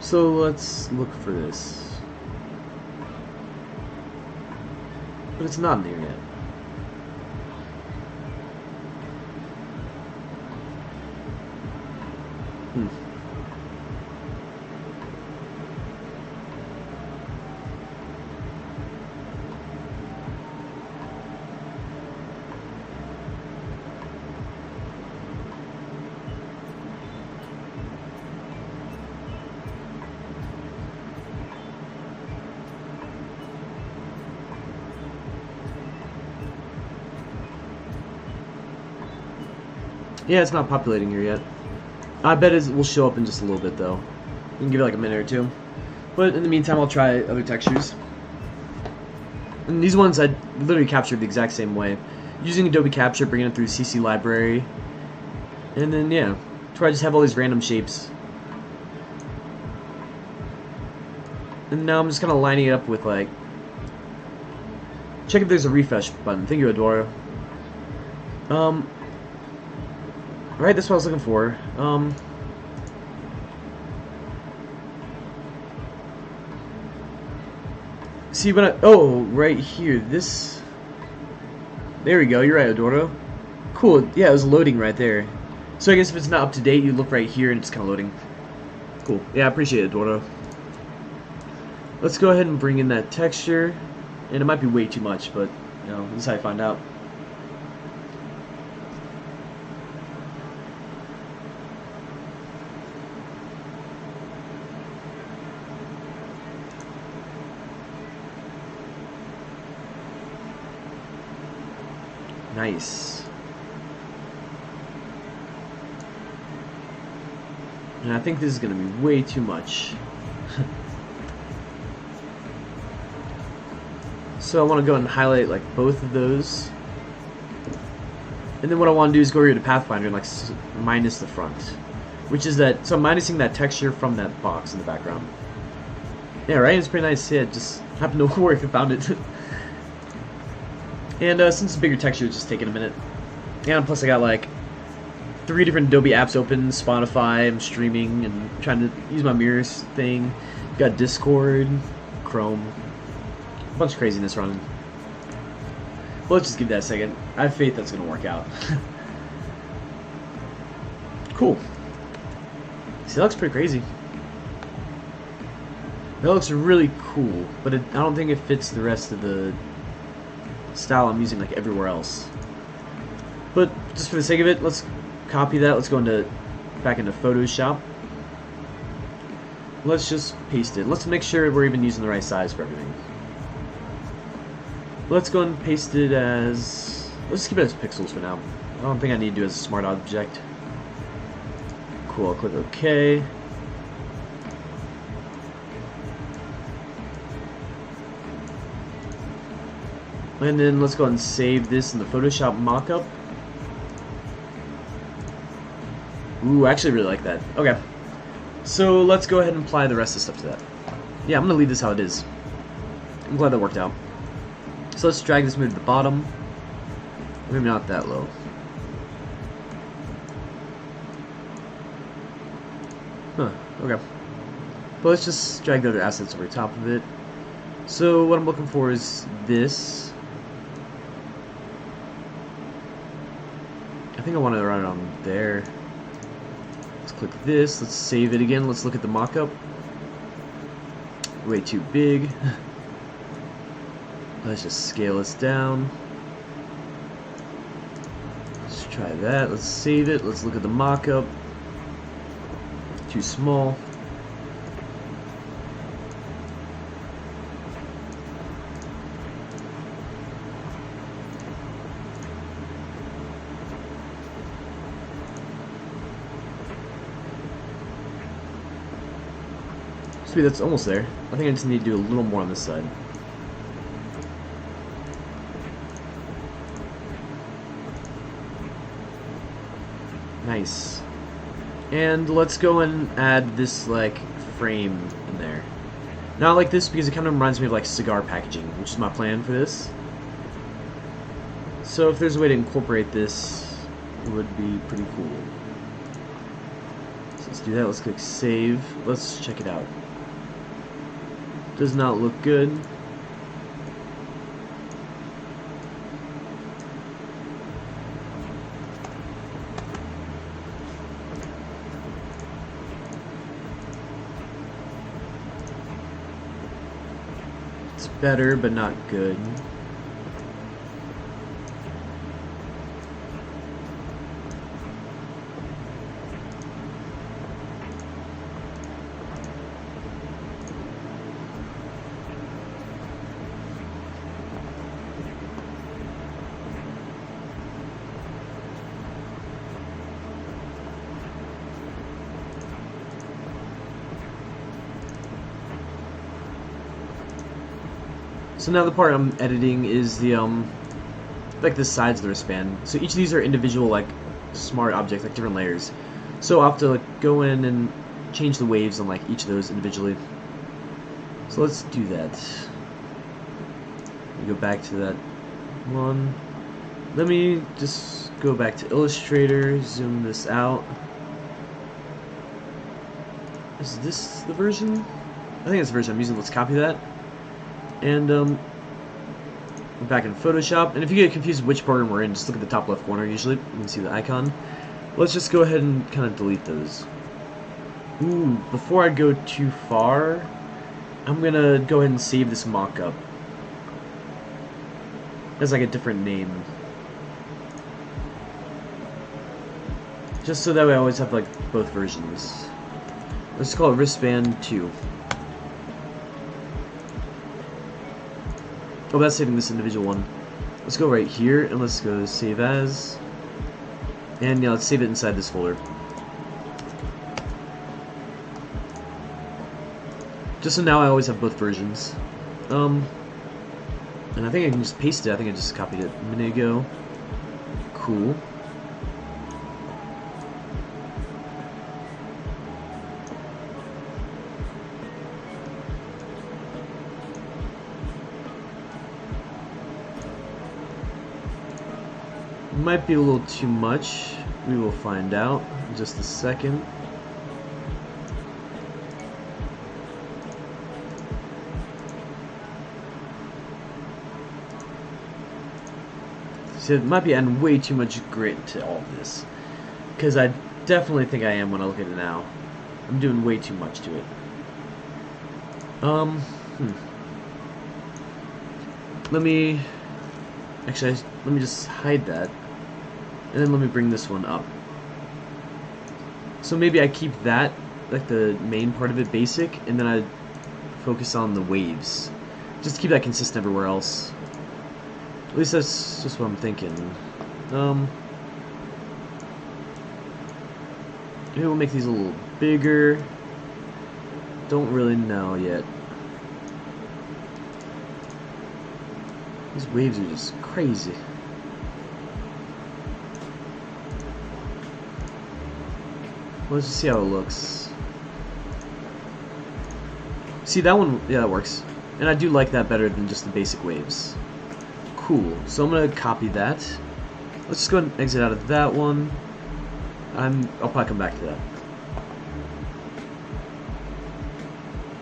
So let's look for this. But it's not in there yet. Yeah, it's not populating here yet. I bet it will show up in just a little bit though. You can give it like a minute or two. But in the meantime, I'll try other textures. And these ones I literally captured the exact same way. Using Adobe Capture, bringing it through CC Library. And then, yeah, to where I just have all these random shapes. And now I'm just kind of lining it up with, like, check if there's a refresh button. Thank you, Adora. Right, that's what I was looking for. See, when oh, right here, this, there we go, you're right, Adora. Cool, yeah, it was loading right there. So I guess if it's not up to date, you look right here and it's kind of loading. Cool, yeah, I appreciate it, Adora. Let's go ahead and bring in that texture. And it might be way too much, but, you know, this is how I find out. Nice. And I think this is going to be way too much. So I want to go and highlight like both of those. And then what I want to do is go here to Pathfinder and like minus the front. Which is that, so I'm minusing that texture from that box in the background. Yeah, right? It's pretty nice. Yeah, just happened to work. I found it. And since it's a bigger texture, it's just taking a minute. And plus I got like 3 different Adobe apps open, Spotify, I'm streaming and trying to use my mirrors thing. Got Discord, Chrome, a bunch of craziness running. Well, let's just give that a second. I have faith that's going to work out. Cool. See, that looks pretty crazy. That looks really cool, but I don't think it fits the rest of the style I'm using like everywhere else. But just for the sake of it, let's copy that. Let's go back into Photoshop. Let's just paste it. Let's make sure we're even using the right size for everything. Let's go and paste it as, let's keep it as pixels for now. I don't think I need to do it as a smart object. Cool, I'll click OK. And then let's go and save this in the Photoshop mockup. Ooh, I actually really like that. Okay. So let's go ahead and apply the rest of the stuff to that. Yeah, I'm going to leave this how it is. I'm glad that worked out. So let's drag this move to the bottom. Maybe not that low. Huh, okay. But let's just drag the other assets over top of it. So what I'm looking for is this. I think I want to run it on there. Let's click this. Let's save it again. Let's look at the mockup. Way too big. Let's just scale this down. Let's try that. Let's save it. Let's look at the mockup. Too small. Sweet, that's almost there. I think I just need to do a little more on this side. Nice. And let's go and add this like frame in there. Not like this because it kind of reminds me of like cigar packaging, which is my plan for this. So if there's a way to incorporate this, it would be pretty cool. So let's do that. Let's click save. Let's check it out. Does not look good. It's better, but not good. So now the part I'm editing is the like the sides of the wristband. So each of these are individual like smart objects, like different layers. So I'll have to like go in and change the waves on like each of those individually. So let's do that. Go back to that one. Let me just go back to Illustrator, zoom this out. Is this the version? I think it's the version I'm using. Let's copy that. And we're back in Photoshop. And if you get confused which program we're in, just look at the top left corner usually. You can see the icon. Let's just go ahead and kind of delete those. Ooh, before I go too far, I'm gonna go ahead and save this mock-up as like a different name. Just so that way I always have like both versions. Let's call it wristband 2. Oh, that's saving this individual one. Let's go right here and let's go save as. And yeah, let's save it inside this folder. Just so now I always have both versions. And I think I can just paste it. I think I just copied it a minute ago. Cool. Might be a little too much. We will find out in just a second. So it might be adding way too much grit to all of this, because I definitely think I am when I look at it now. I'm doing way too much to it. Let me actually let me just hide that, and then let me bring this one up. So maybe I keep that, like the main part of it, basic, and then I focus on the waves, just to keep that consistent everywhere else. At least that's just what I'm thinking. Maybe we'll make these a little bigger. Don't really know yet. These waves are just crazy. Let's just see how it looks. See, that one, yeah, that works. And I do like that better than just the basic waves. Cool. So I'm gonna copy that. Let's just go ahead and exit out of that one. I'll probably come back to that.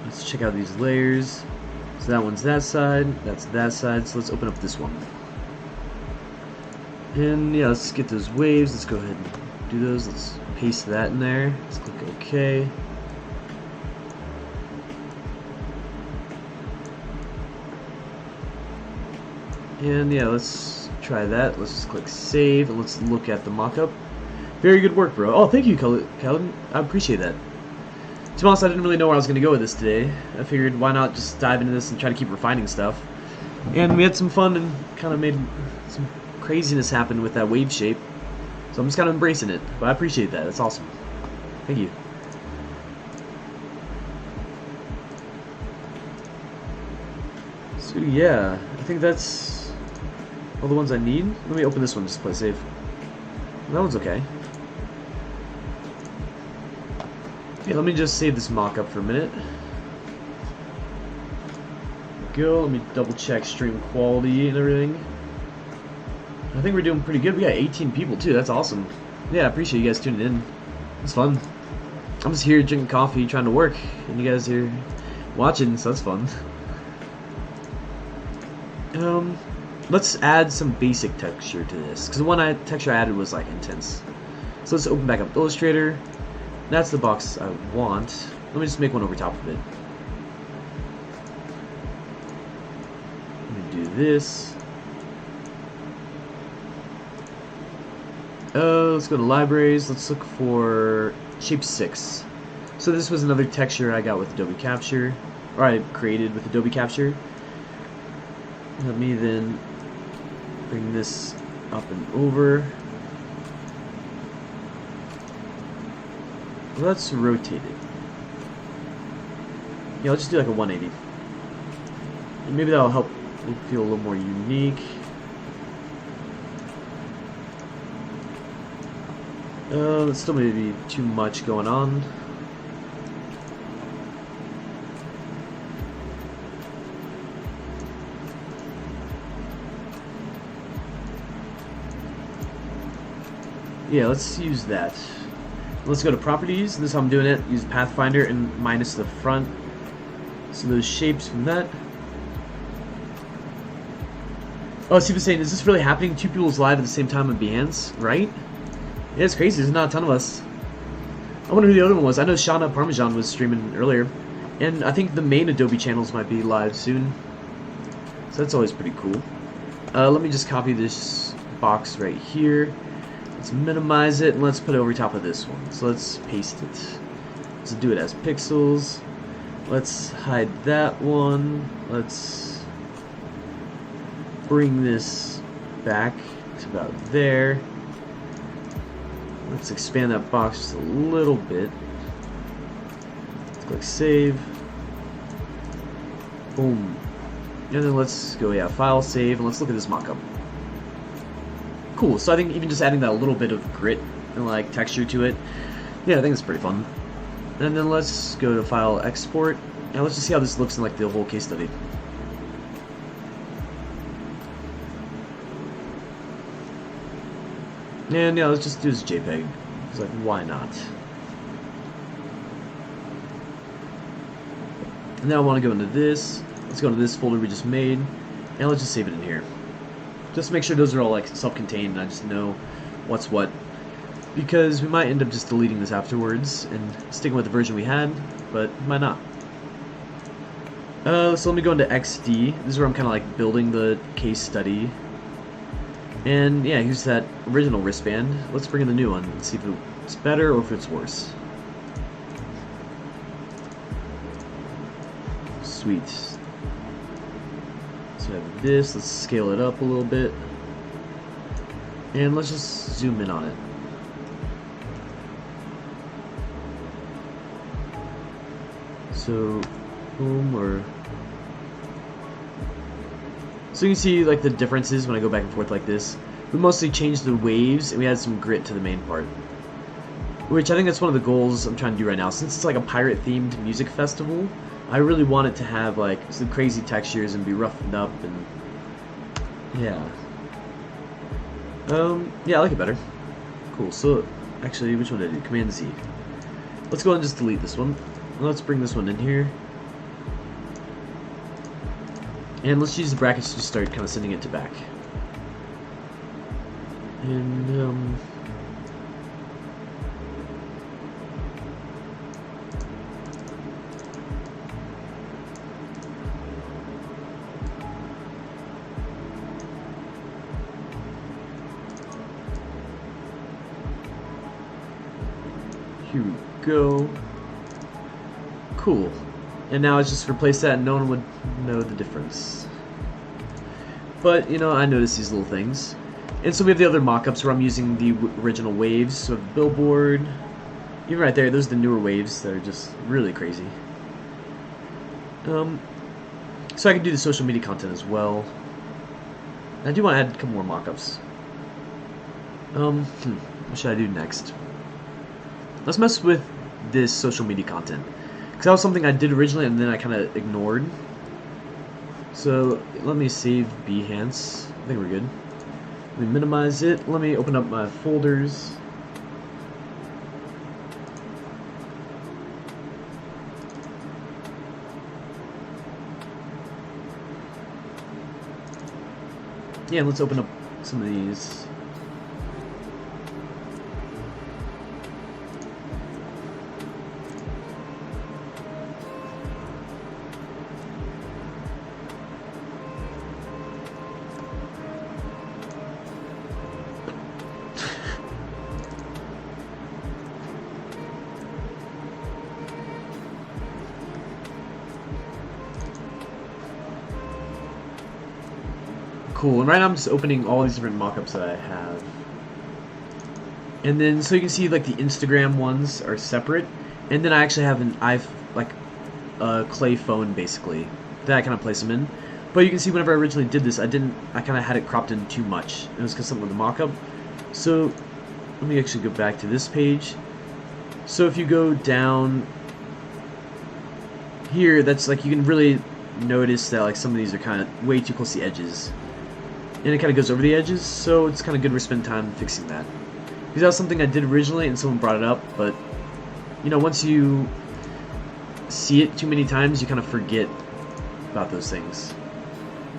Let's check out these layers. So that one's that side, that's that side, so let's open up this one. And yeah, let's get those waves, let's go ahead and do those, let's paste that in there, let's click OK. And yeah, let's try that, let's just click save, and let's look at the mockup. Very good work, bro. Oh, thank you, Calvin, I appreciate that. To be honest, I didn't really know where I was going to go with this today. I figured why not just dive into this and try to keep refining stuff. And we had some fun and kind of made some craziness happen with that wave shape. So I'm just kind of embracing it. But I appreciate that. That's awesome. Thank you. So yeah, I think that's all the ones I need. Let me open this one just to play safe. That one's okay. Yeah, let me just save this mock-up for a minute. Go, let me double check stream quality and everything. I think we're doing pretty good. We got 18 people too, that's awesome. Yeah, I appreciate you guys tuning in. It's fun. I'm just here drinking coffee, trying to work, and you guys are watching, so that's fun. Let's add some basic texture to this, because the one texture I added was like intense. So let's open back up Illustrator. That's the box I want. Let me just make one over top of it. Let me do this. Let's go to libraries. Let's look for shape 6. So this was another texture I got with Adobe Capture, or I created with Adobe Capture. Let me then bring this up and over. Let's rotate it. Yeah, let's just do like a 180. And maybe that'll help feel a little more unique. There's still maybe too much going on. Yeah, let's use that. Let's go to properties. This is how I'm doing it. Use Pathfinder and minus the front. So those shapes from that. Oh, Steve was saying, is this really happening? 2 people's live at the same time on Behance, right? Yeah, it's crazy. There's not a ton of us. I wonder who the other one was. I know Shauna Parmesan was streaming earlier. And I think the main Adobe channels might be live soon. So that's always pretty cool. Let me just copy this box right here. Let's minimize it and let's put it over top of this one. So let's paste it. Let's do it as pixels. Let's hide that one. Let's bring this back to about there. Let's expand that box just a little bit. Let's click save. Boom. And then let's go, yeah, file, save, and let's look at this mockup. Cool, so I think even just adding that little bit of grit and like texture to it, yeah, I think it's pretty fun. And then let's go to file, export, and let's just see how this looks in like the whole case study. And yeah, let's just do this JPEG. It's like, why not? And now I want to go into this. Let's go into this folder we just made, and let's just save it in here. Just make sure those are all like self-contained and I just know what's what, because we might end up just deleting this afterwards and sticking with the version we had, but might not. So let me go into XD. This is where I'm kind of like building the case study. And yeah, here's that original wristband. Let's bring in the new one and see if it's better or if it's worse. Sweet. So I have this, let's scale it up a little bit. And let's just zoom in on it. So, boom, or... So you can see like the differences when I go back and forth like this. We mostly changed the waves and we added some grit to the main part. Which I think that's one of the goals I'm trying to do right now. Since it's like a pirate themed music festival, I really want it to have like some crazy textures and be roughened up and yeah. Yeah, I like it better. Cool, so actually which one did I do? Command Z. Let's go ahead and just delete this one. Let's bring this one in here. And let's use the brackets to start kind of sending it to back. And here we go. Cool. And now it's just replace that and no one would know the difference. But, you know, I noticed these little things. And so we have the other mock-ups where I'm using the original waves. So the billboard, even right there, those are the newer waves that are just really crazy. So I can do the social media content as well. I do want to add a couple more mock-ups. What should I do next? Let's mess with this social media content. Because that was something I did originally and then I kind of ignored. So let me save Behance. I think we're good. Let me minimize it. Let me open up my folders. Yeah, let's open up some of these. Cool, and right now I'm just opening all these different mockups that I have. And then, so you can see like the Instagram ones are separate. And then I actually have an clay phone basically. That I kind of place them in. But you can see whenever I originally did this, I kind of had it cropped in too much. It was because something with the mockup. So let me actually go back to this page. So if you go down here, that's like, you can really notice that like some of these are kind of way too close to the edges. And it kind of goes over the edges, so it's kind of good we're spending time fixing that. Because that was something I did originally and someone brought it up, but you know, once you see it too many times, you kind of forget about those things.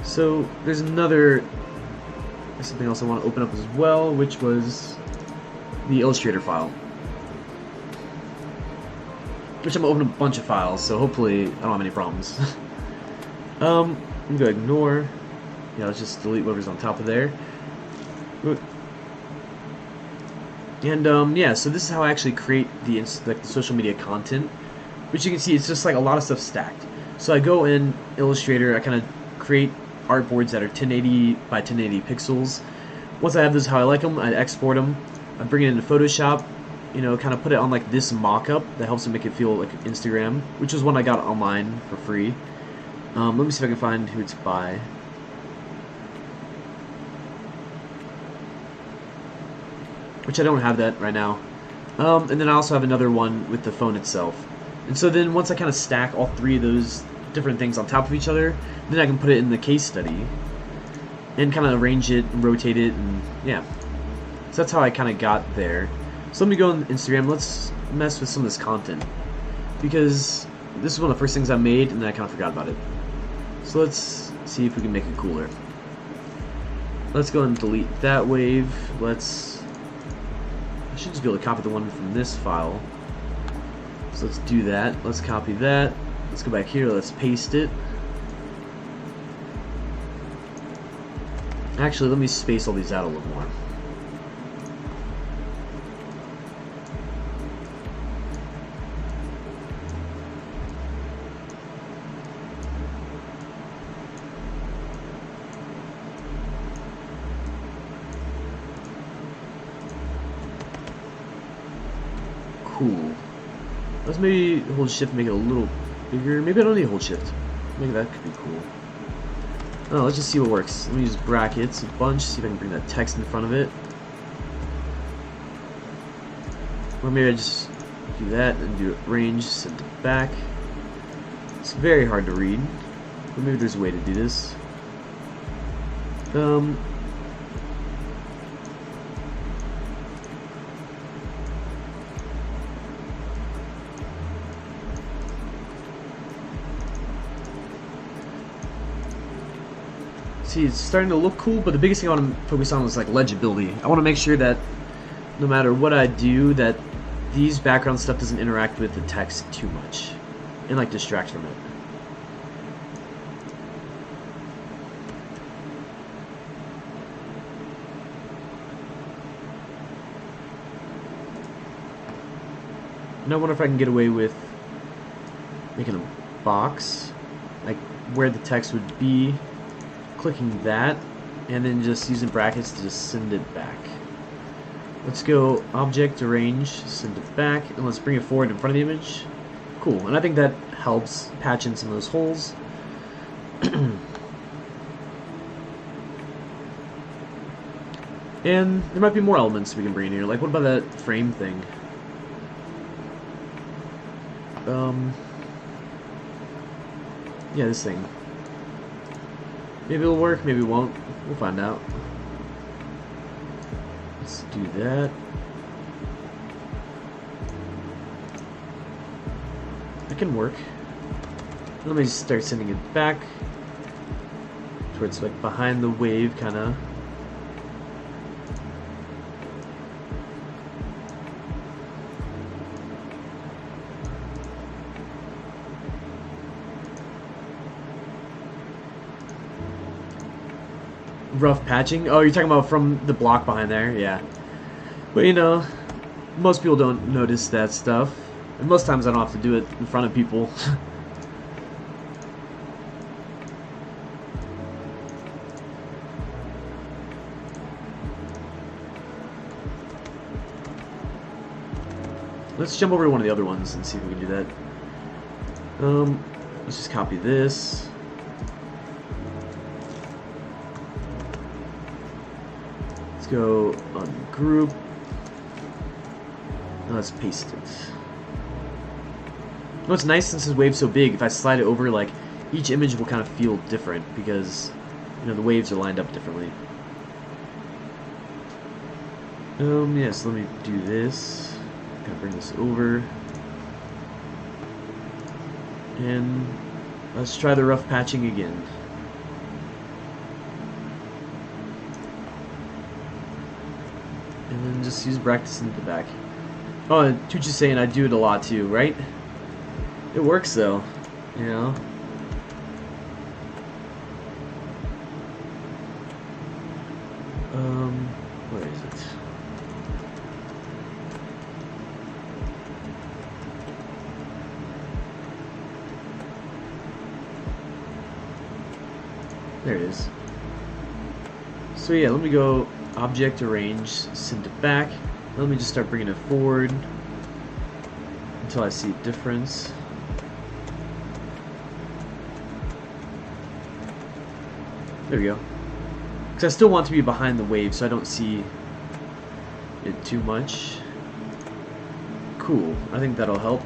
So there's something else I want to open up as well, which was the Illustrator file. Which I'm going to open a bunch of files, so hopefully I don't have any problems. I'm going to ignore. Yeah, let's just delete whatever's on top of there. And yeah, so this is how I actually create the social media content. Which you can see, it's just like a lot of stuff stacked. So I go in Illustrator, I kind of create artboards that are 1080 by 1080 pixels. Once I have those how I like them, I export them. I bring it into Photoshop, you know, kind of put it on like this mock-up that helps to make it feel like Instagram, which is one I got online for free. Let me see if I can find who it's by. Which I don't have that right now. And then I also have another one with the phone itself. And so then once I kind of stack all three of those different things on top of each other, then I can put it in the case study and kind of arrange it and rotate it, and yeah. So that's how I kind of got there. So let me go on Instagram. Let's mess with some of this content, because this is one of the first things I made and then I kind of forgot about it. So let's see if we can make it cooler. Let's go and delete that wave. I should just be able to copy the one from this file. So let's do that. Let's copy that. Let's go back here. Let's paste it. Actually, let me space all these out a little more. Cool. Let's maybe hold shift, make it a little bigger. Maybe I don't need to hold shift. Maybe that could be cool. Oh, let's just see what works. Let me use brackets a bunch, see if I can bring that text in front of it. Or maybe I just do that and do range, send it back. It's very hard to read, but maybe there's a way to do this. See, it's starting to look cool, but the biggest thing I want to focus on is like legibility. I want to make sure that no matter what I do, that these background stuff doesn't interact with the text too much and like distract from it. And I wonder if I can get away with making a box, like where the text would be. Clicking that, and then just using brackets to just send it back. Let's go object, arrange, send it back, and let's bring it forward in front of the image. Cool, and I think that helps patch in some of those holes. And there might be more elements we can bring in here. Like, what about that frame thing? Yeah, this thing. Maybe it'll work, maybe it won't. We'll find out. Let's do that. That can work. Let me just start sending it back towards like behind the wave, kind of. Rough patching? Oh, you're talking about from the block behind there? Yeah. But you know, most people don't notice that stuff. And most times I don't have to do it in front of people. Let's jump over to one of the other ones and see if we can do that. Let's just copy this. go ungroup. Now let's paste it. What's nice since this wave's so big, if I slide it over, like, each image will kind of feel different because, you know, the waves are lined up differently. Yeah, so let me do this. Kind of bring this over. And let's try the rough patching again. And then just use practice in the back. Oh, and Tucci's saying I do it a lot too, right? It works though, you know? Where is it? There it is. So yeah, let me go object arrange, send it back. Let me just start bringing it forward until I see a difference. There we go. Because I still want to be behind the wave so I don't see it too much. Cool. I think that'll help.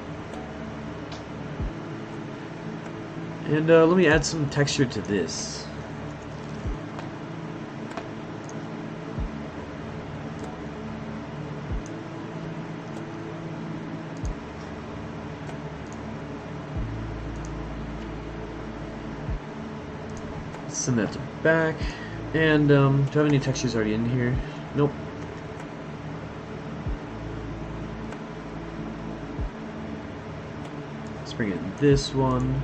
And let me add some texture to this. Send that to back. And do I have any textures already in here? Nope. Let's bring in this one.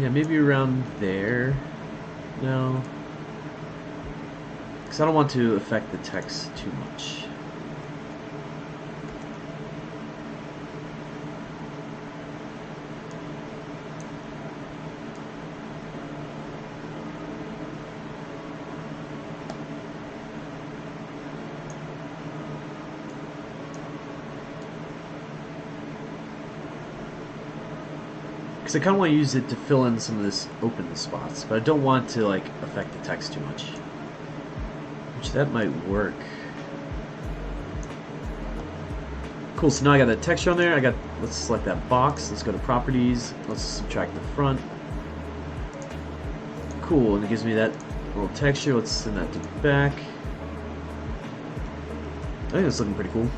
Yeah, maybe around there. No. Because I don't want to affect the text too much. Because I kind of want to use it to fill in some of this open spots, but I don't want to like affect the text too much. Which that might work. Cool, so now I got that texture on there. Let's select that box. Let's go to properties. Let's subtract the front. Cool, and it gives me that little texture. Let's send that to the back. I think that's looking pretty cool.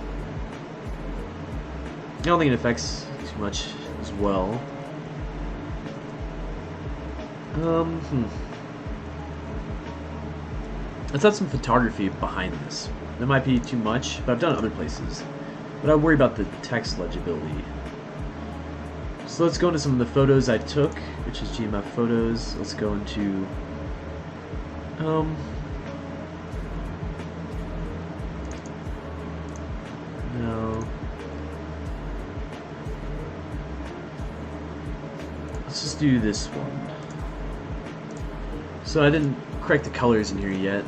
I don't think it affects too much as well. Let's add some photography behind this. That might be too much, but I've done it other places. But I worry about the text legibility. So let's go into some of the photos I took, which is GMF photos. Let's go into no. Let's just do this one. So I didn't correct the colors in here yet.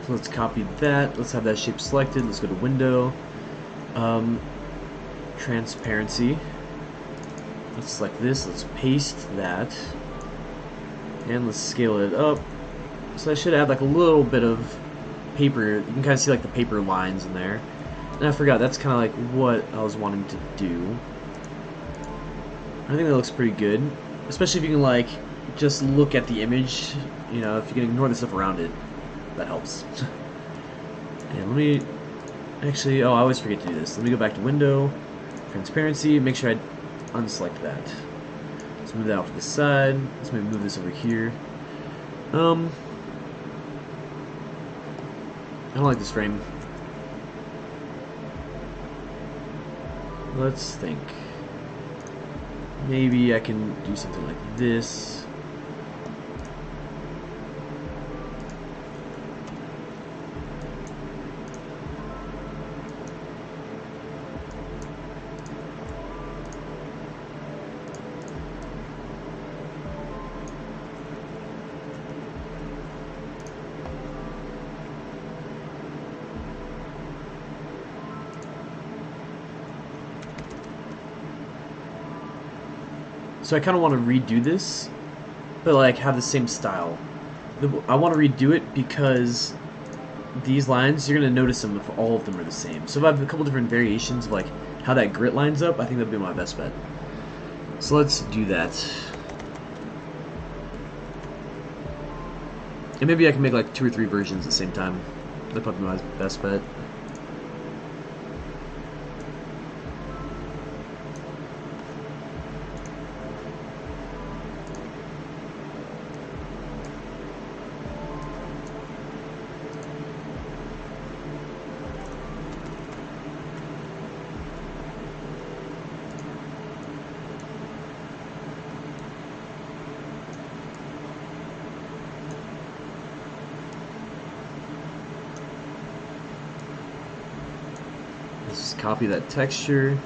So let's copy that. Let's have that shape selected. Let's go to Window. Transparency. Let's select this. Let's paste that. And let's scale it up. So I should add like a little bit of paper. You can kind of see like the paper lines in there. And I forgot, that's kind of like what I was wanting to do. I think that looks pretty good. Especially if you can like just look at the image. You know, if you can ignore the stuff around it, that helps. And let me actually, oh, I always forget to do this. Let me go back to Window, Transparency, make sure I unselect that. Let's move that off to the side. Let's maybe move this over here. I don't like this frame. Let's think. Maybe I can do something like this. So I kind of want to redo this, but like have the same style. I want to redo it because these lines, you're going to notice them if all of them are the same. So if I have a couple different variations of like how that grit lines up, I think that'd be my best bet. So let's do that. And maybe I can make like 2 or 3 versions at the same time. That'd probably be my best bet. Let's just copy that texture.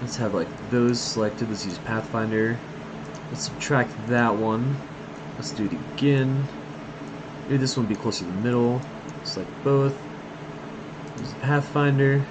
Let's have like those selected. Let's use Pathfinder. Let's subtract that one. Let's do it again. Maybe this one will be closer to the middle. Select both. Use Pathfinder.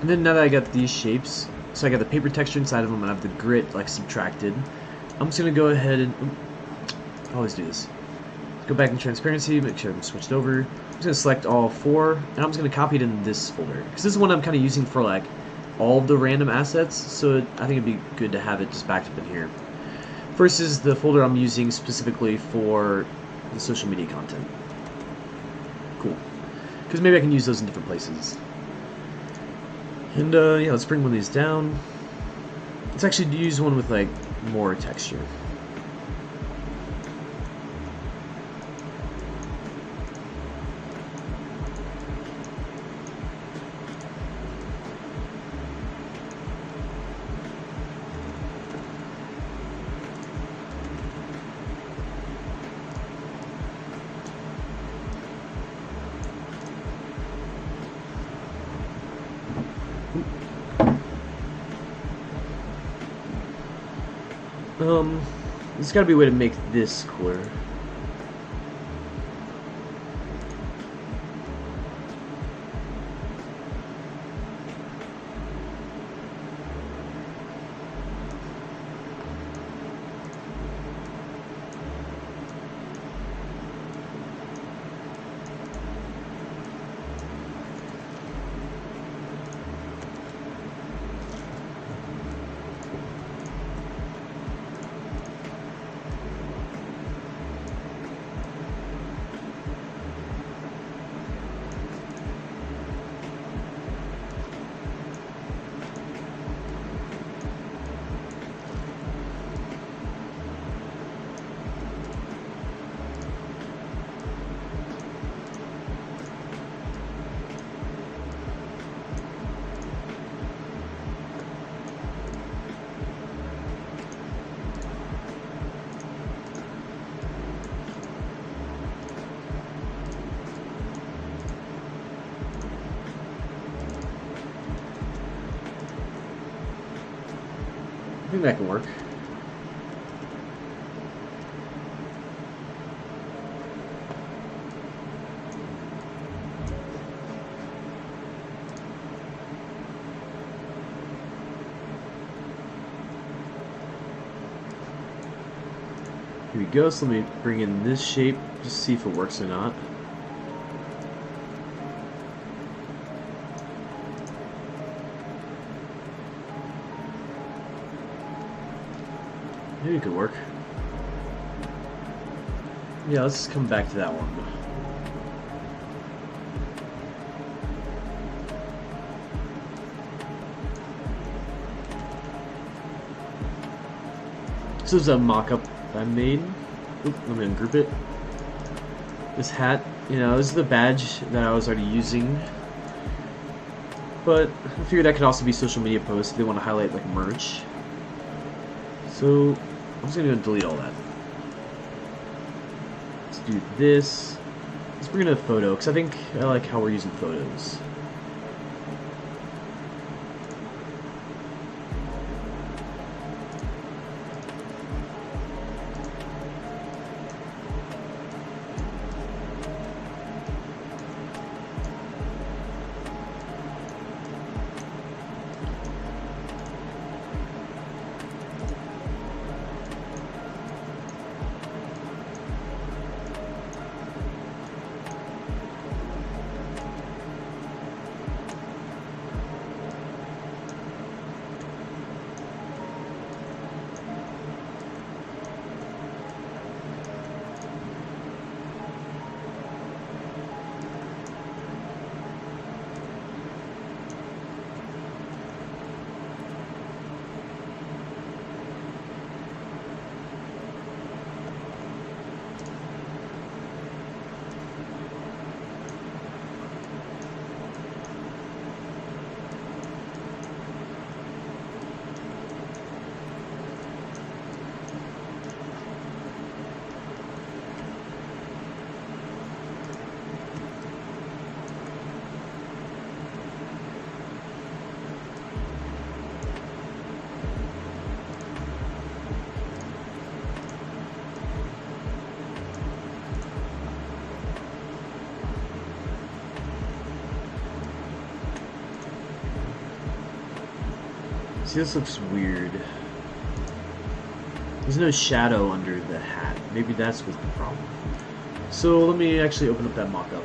And then now that I got these shapes, so I got the paper texture inside of them and I have the grit like subtracted, I'm just going to go ahead and, I always do this, go back in transparency, make sure I'm switched over. I'm just going to select all 4 and I'm just going to copy it in this folder. Because this is one I'm kind of using for like all of the random assets, so I think it'd be good to have it just backed up in here. First is the folder I'm using specifically for the social media content. Cool. Because maybe I can use those in different places. And yeah, let's bring one of these down. Let's actually use one with like more texture. There's gotta be a way to make this cooler. I think that can work. Here we go, so let me bring in this shape, just see if it works or not. Maybe it could work. Yeah, let's come back to that one. This is a mock-up I made. Oop, let me ungroup it. This hat, you know, this is the badge that I was already using. But I figured that could also be social media posts if they want to highlight like merch. So I'm just gonna delete all that. Let's do this. Let's bring in a photo, because I think I like how we're using photos. See, this looks weird. There's no shadow under the hat. Maybe that's what's the problem. So let me actually open up that mock-up.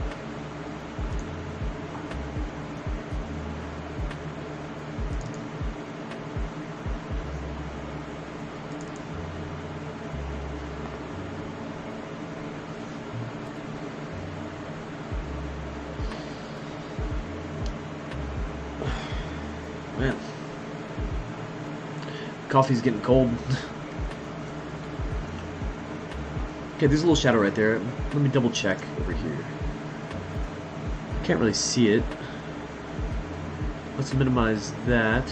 Man. Coffee's getting cold. Okay, there's a little shadow right there. Let me double check over here. Can't really see it. Let's minimize that.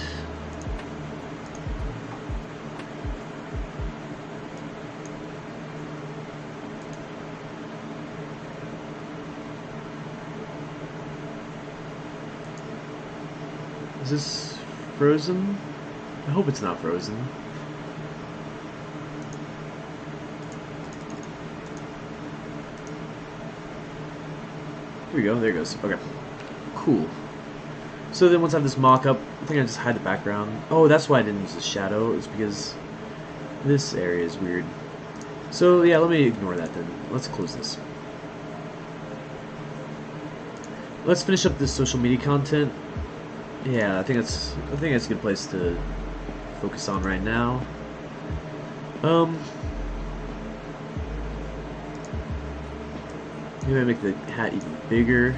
Is this frozen? I hope it's not frozen. Here we go, there it goes. Okay. Cool. So then once I have this mock-up, I think I just hide the background. Oh, that's why I didn't use the shadow. It's because this area is weird. So yeah, let me ignore that then. Let's close this. Let's finish up this social media content. Yeah, I think that's a good place to focus on right now. Maybe I make the hat even bigger.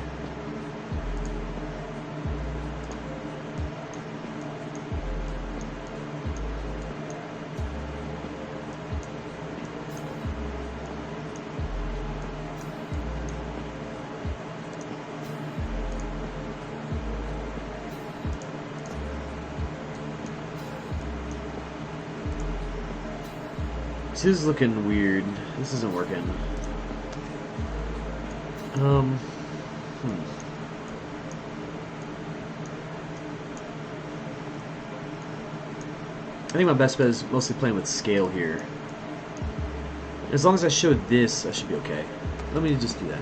This is looking weird. This isn't working. I think my best bet is mostly playing with scale here. As long as I show this, I should be okay. Let me just do that.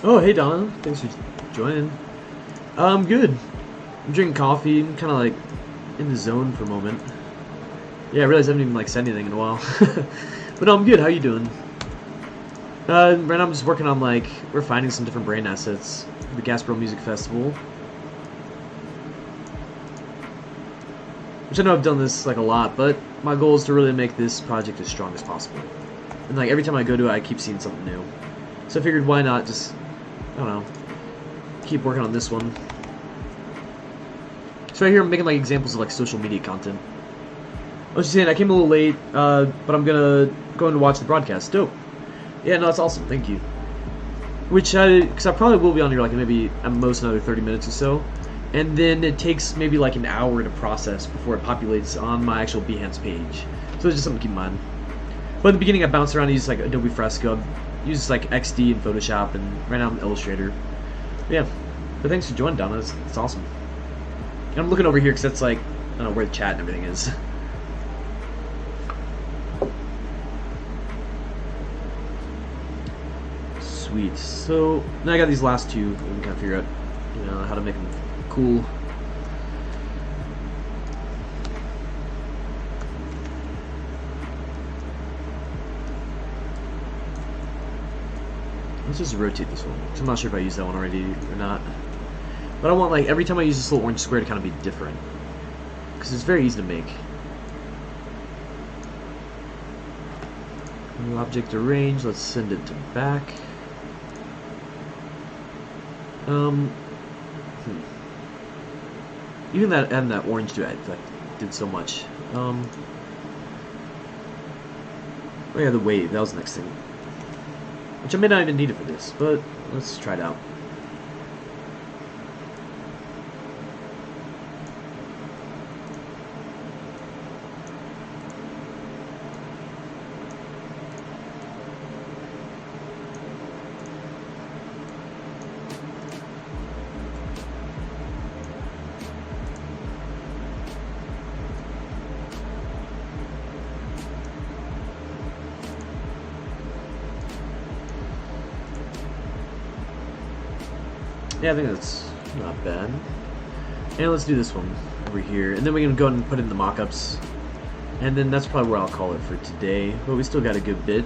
Oh, hey Donna, thanks for joining. I'm good. I'm drinking coffee. I'm kind of like in the zone for a moment. Yeah, I realized I haven't even like said anything in a while. But no, I'm good. How you doing? Right now I'm just working on like refining some different brand assets for the Gasbro Music Festival. Which I know I've done this like a lot, but my goal is to really make this project as strong as possible. And like every time I go to it, I keep seeing something new. So I figured why not just, I don't know, keep working on this one. So right here I'm making like examples of like social media content. I was just saying I came a little late, but I'm gonna go in to watch the broadcast. Dope. Yeah, no, that's awesome. Thank you. Because I probably will be on here like maybe at most another 30 minutes or so. And then it takes maybe like an hour to process before it populates on my actual Behance page. So it's just something to keep in mind. But in the beginning I bounced around and used like Adobe Fresco. I used like XD and Photoshop, and right now I'm Illustrator. But yeah. But thanks for joining, Donna. It's awesome. And I'm looking over here because that's like, I don't know, where the chat and everything is. Sweet. So now I got these last two. We can kind of figure out, you know, how to make them cool. Let's just rotate this one, because I'm not sure if I used that one already or not. But I want like every time I use this little orange square to kind of be different, because it's very easy to make. New object arrange. Let's send it to back. Even that and that orange to it, like, did so much. Oh yeah, the wave, that was the next thing. Which I may not even need it for this, but let's try it out. Yeah, I think that's not bad. And let's do this one over here. And then we can go ahead and put in the mock-ups. And then that's probably where I'll call it for today. But we still got a good bit.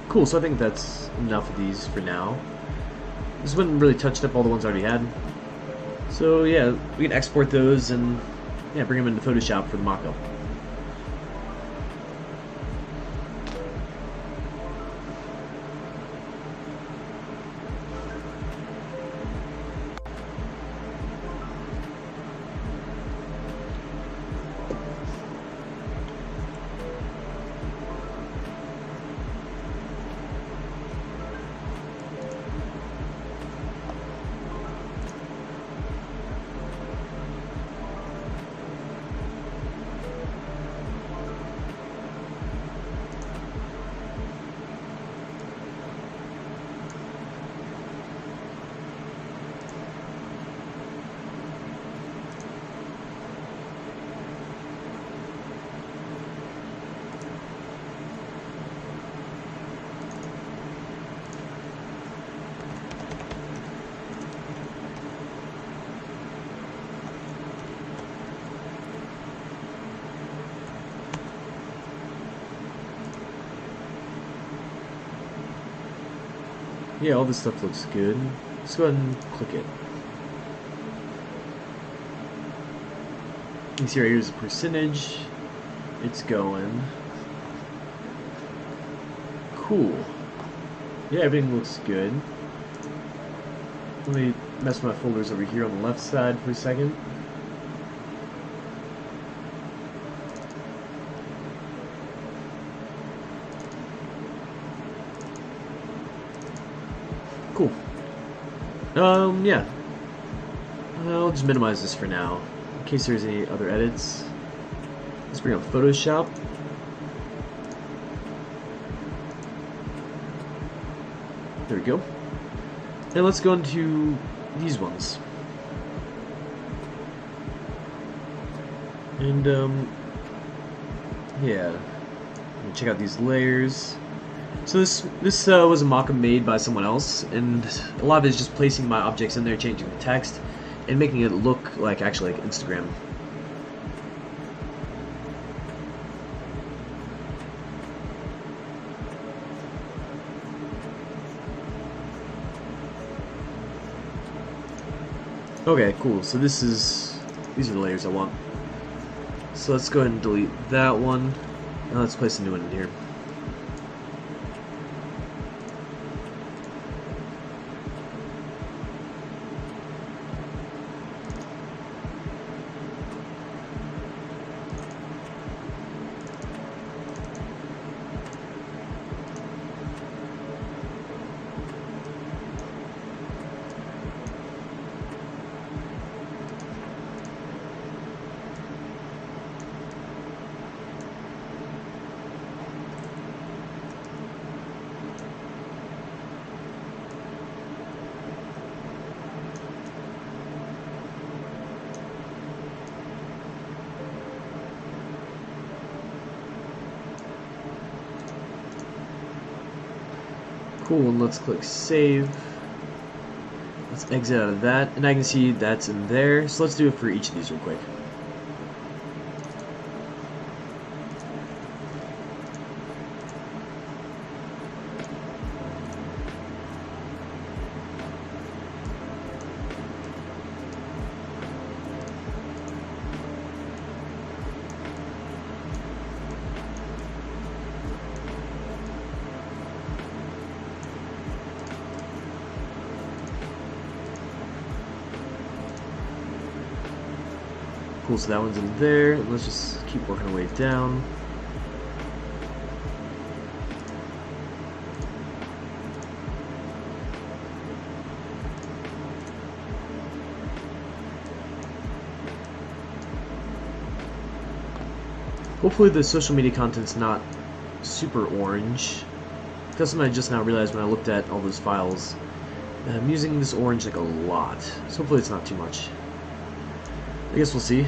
Cool, so I think that's enough of these for now. This one really touched up all the ones I already had. So yeah, we can export those and yeah, bring them into Photoshop for the mock-up. Yeah, all this stuff looks good. Let's go ahead and click it. You see right here's the percentage. It's going. Cool. Yeah, everything looks good. Let me mess with my folders over here on the left side for a second. Cool. Yeah. I'll just minimize this for now, in case there's any other edits. Let's bring up Photoshop. There we go. And let's go into these ones. And, yeah. Check out these layers. So this was a mock-up made by someone else, and a lot of it is just placing my objects in there, changing the text, and making it look like actually like Instagram. Okay, cool. So these are the layers I want. So let's go ahead and delete that one. Now let's place a new one in here. Cool, and let's click save. Let's exit out of that, and I can see that's in there. So let's do it for each of these real quick. Cool, so that one's in there. Let's just keep working our way down. Hopefully the social media content's not super orange. That's something I just now realized when I looked at all those files. I'm using this orange like a lot, so hopefully it's not too much. I guess we'll see.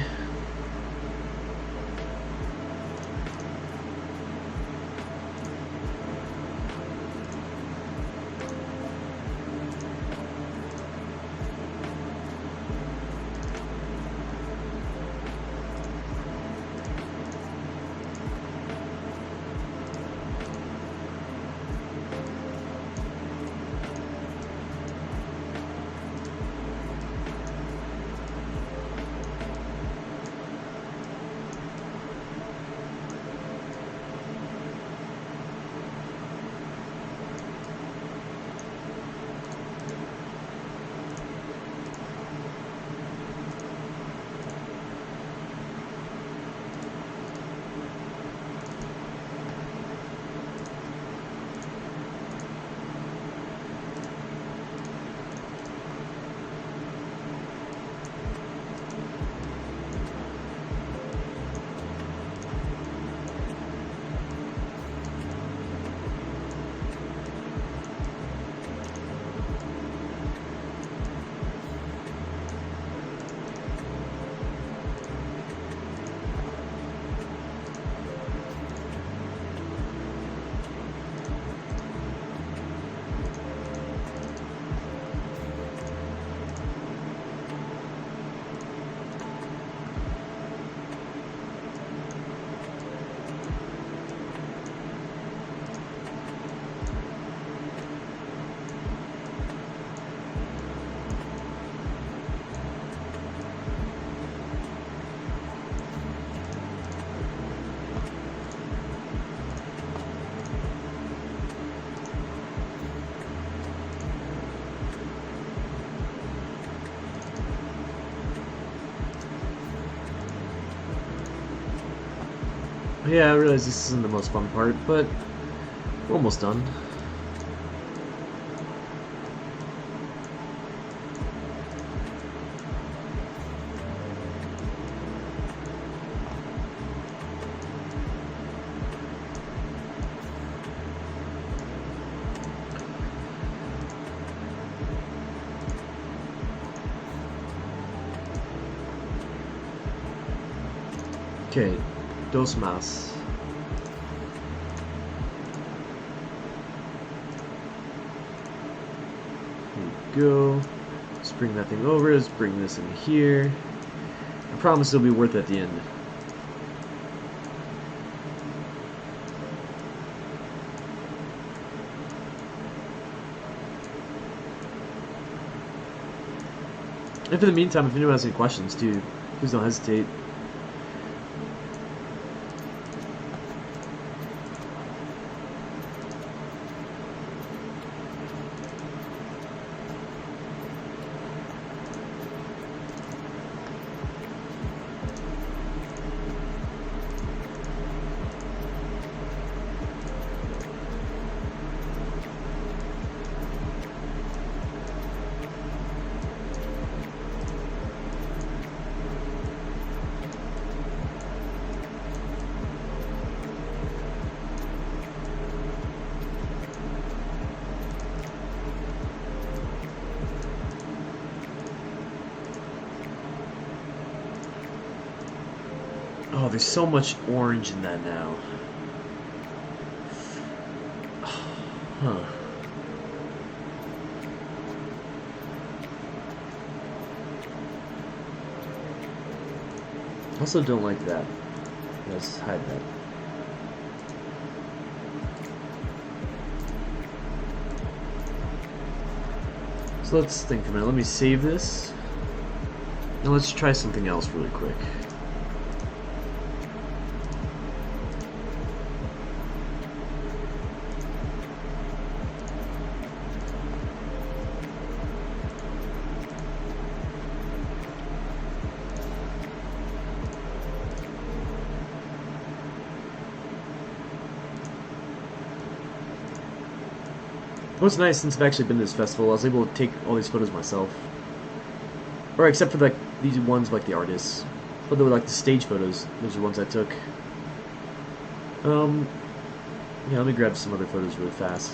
Yeah, I realize this isn't the most fun part, but we're almost done. Okay, dos más. There we go. Let's bring that thing over. Let's bring this in here. I promise it'll be worth it at the end. And for the meantime, if anyone has any questions too, please don't hesitate. Oh, there's so much orange in that now. Huh. Also don't like that. Let's hide that. So let's think for a minute. Let me save this. And let's try something else really quick. What's nice, since I've actually been to this festival, I was able to take all these photos myself. Or except for like these ones like the artists. But they were like the stage photos. Those are ones I took. Yeah, let me grab some other photos really fast.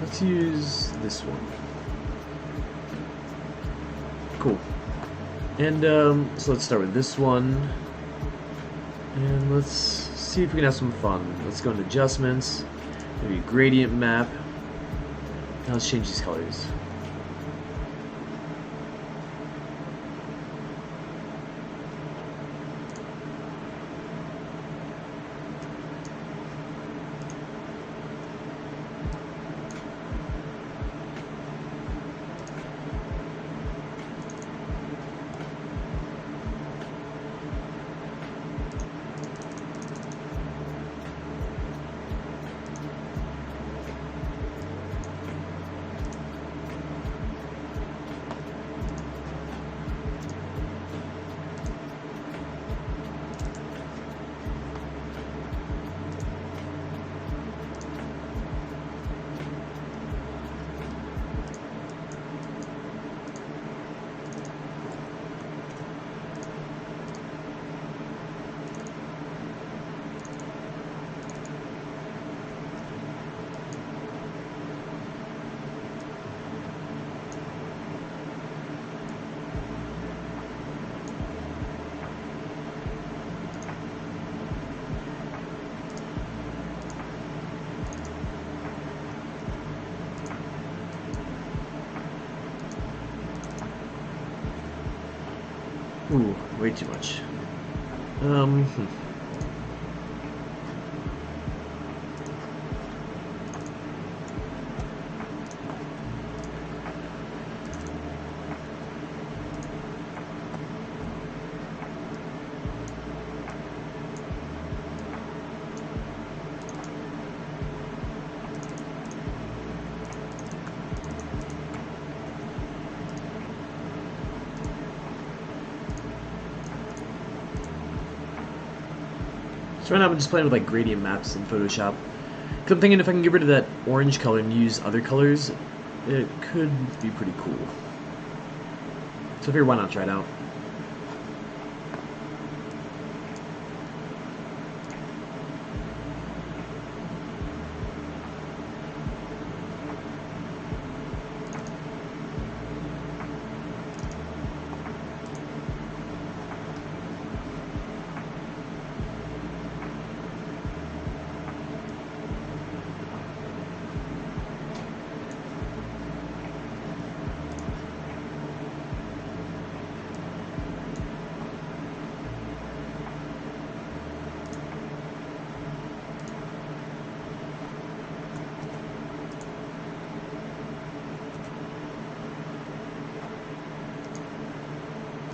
Let's use this one. Cool. And so let's start with this one. And let's see if we can have some fun. Let's go into adjustments, maybe gradient map. Now let's change these colors. Ooh, way too much. So right now I'm just playing with like gradient maps in Photoshop. Cause I'm thinking if I can get rid of that orange color and use other colors, it could be pretty cool. So here, why not try it out?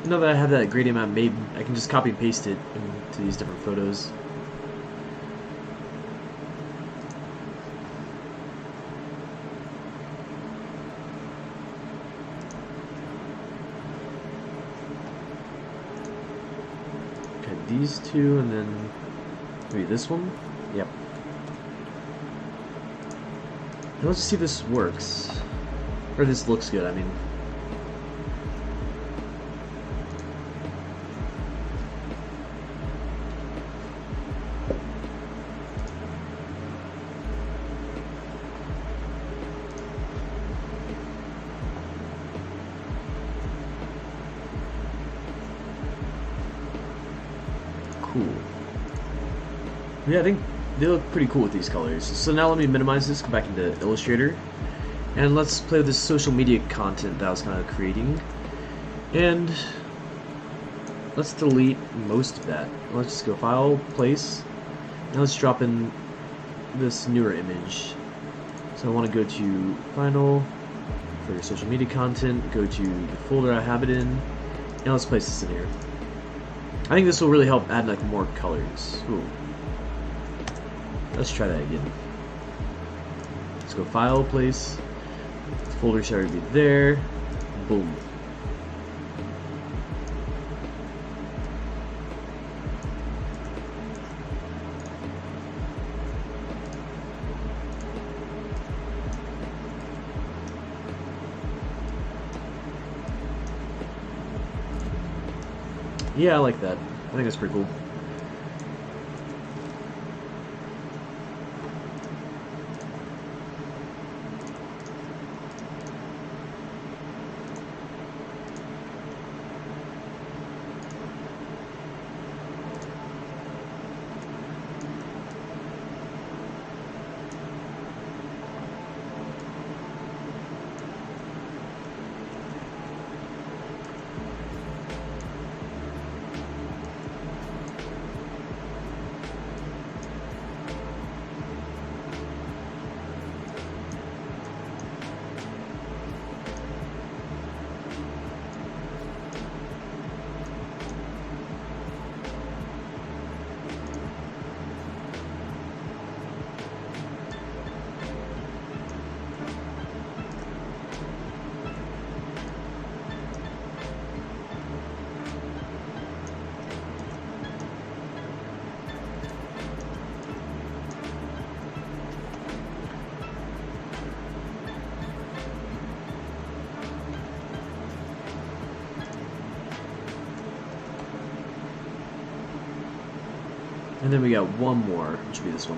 Now that I have that gradient map made, I can just copy and paste it into these different photos. Okay, these two, and then maybe this one? Yep. And let's just see if this works. Or this looks good, I mean. Cool. Yeah, I think they look pretty cool with these colors. So now let me minimize this, go back into Illustrator, and let's play with this social media content that I was kind of creating. And let's delete most of that. Let's just go File, Place, and let's drop in this newer image. So I want to go to Final, for social media content, go to the folder I have it in, and let's place this in here. I think this will really help add like more colors. Ooh. Let's try that again. Let's go File, Place. The folder should already be there. Boom. Yeah, I like that. I think that's pretty cool. And then we got one more, which would be this one.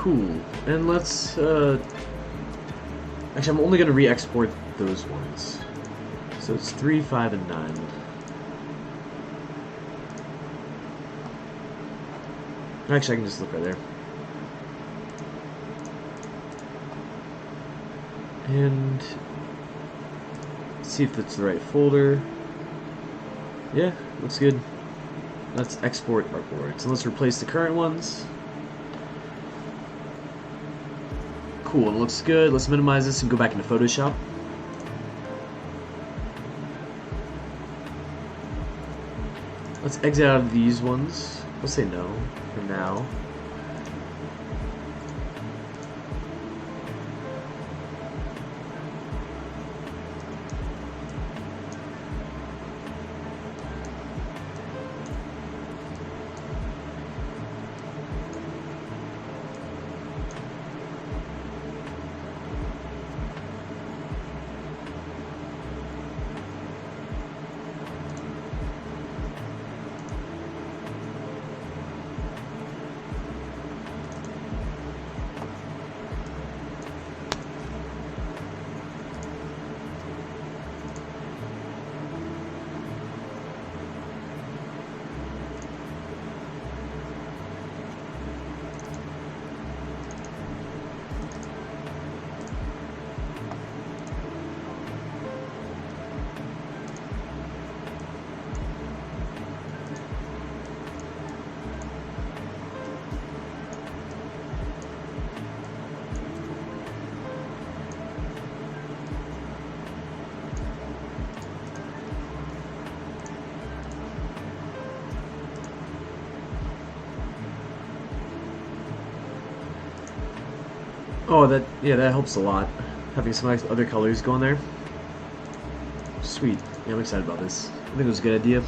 Cool. And let's, actually, I'm only going to re-export those ones. So it's 3, 5, and 9. Actually, I can just look right there. And see if it's the right folder. Yeah, looks good. Let's export artboard. So let's replace the current ones. Cool, it looks good. Let's minimize this and go back into Photoshop. Let's exit out of these ones. Let's say no for now. Oh, that helps a lot. Having some nice other colors go in there. Sweet. Yeah, I'm excited about this. I think it was a good idea.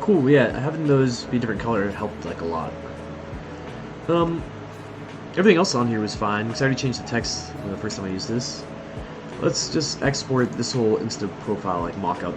Cool, yeah, having those be different color helped like a lot. Everything else on here was fine, because I already changed the text the first time I used this. Let's just export this whole Insta profile like mock-up.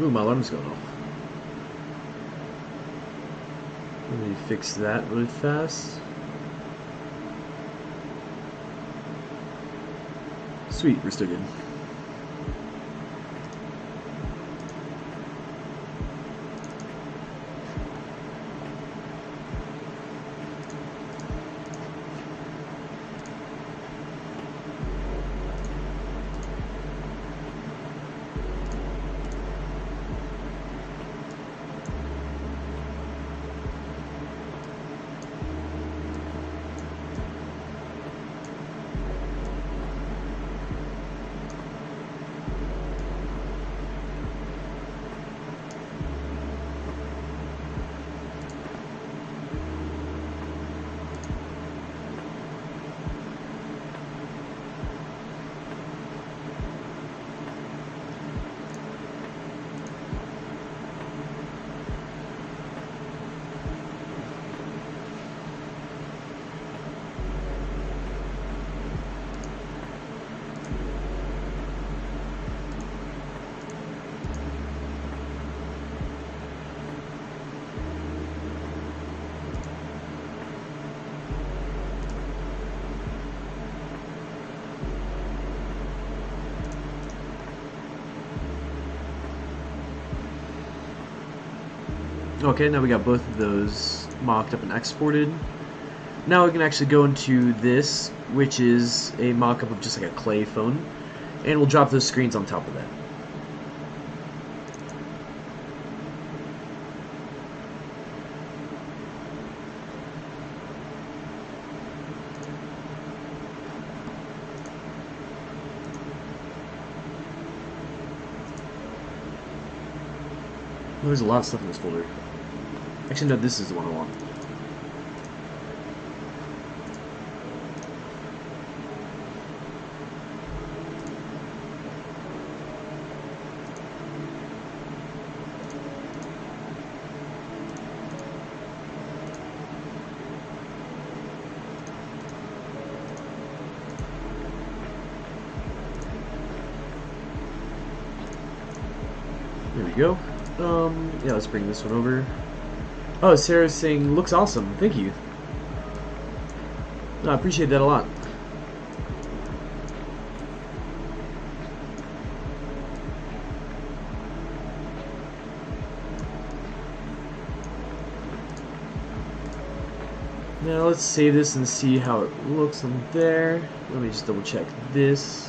Ooh, my alarm's going off. Let me fix that really fast. Sweet, we're still good. Okay, now we got both of those mocked up and exported. Now we can actually go into this, which is a mock-up of just like a clay phone, and we'll drop those screens on top of that. Oh, there's a lot of stuff in this folder. Actually, no, this is the one I want. There we go. Yeah, let's bring this one over. Oh, Sarah's saying, looks awesome. Thank you. No, I appreciate that a lot. Now let's save this and see how it looks on there. Let me just double check this.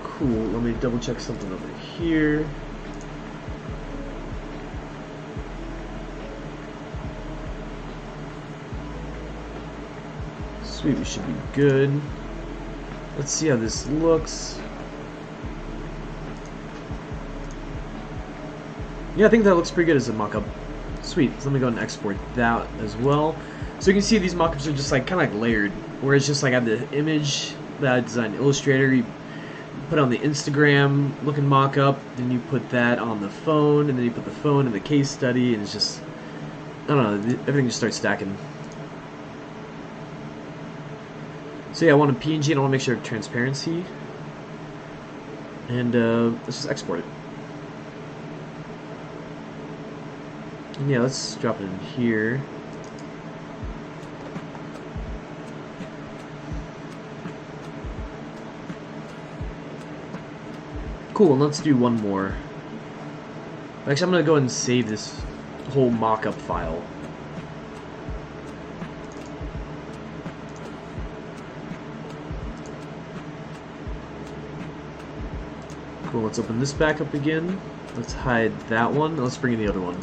Cool, let me double check something over here. Sweet, we should be good. Let's see how this looks. Yeah, I think that looks pretty good as a mock-up. Sweet, so let me go and export that as well. So you can see these mock-ups are just like kind of like layered, where it's just like I have the image that I designed in Illustrator, you put on the Instagram looking mock-up, then you put that on the phone, and then you put the phone in the case study, and it's just, I don't know, everything just starts stacking. So yeah, I want a PNG and I want to make sure of transparency, and let's just export it. And yeah, let's drop it in here. Cool, and let's do one more. Actually, I'm going to go ahead and save this whole mock-up file. Cool, let's open this back up again. Let's hide that one. Let's bring in the other one.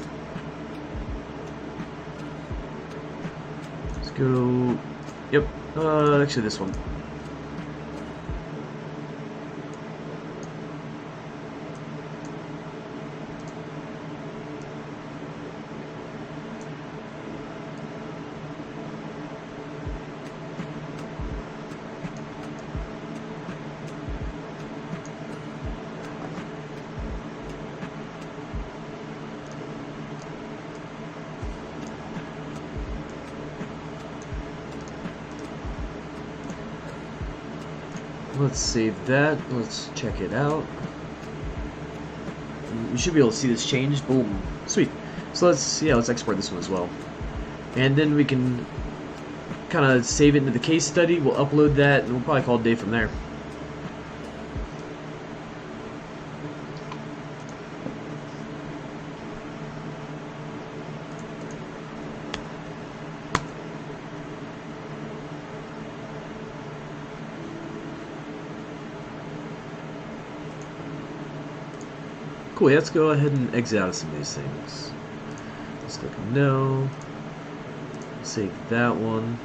Let's go... Yep, actually this one. Let's save that. Let's check it out. You should be able to see this change. Boom. Sweet. So let's export this one as well. And then we can kind of save it into the case study. We'll upload that, and we'll probably call it a day from there. Cool, let's go ahead and exit out of some of these things. Let's click no. Save that one.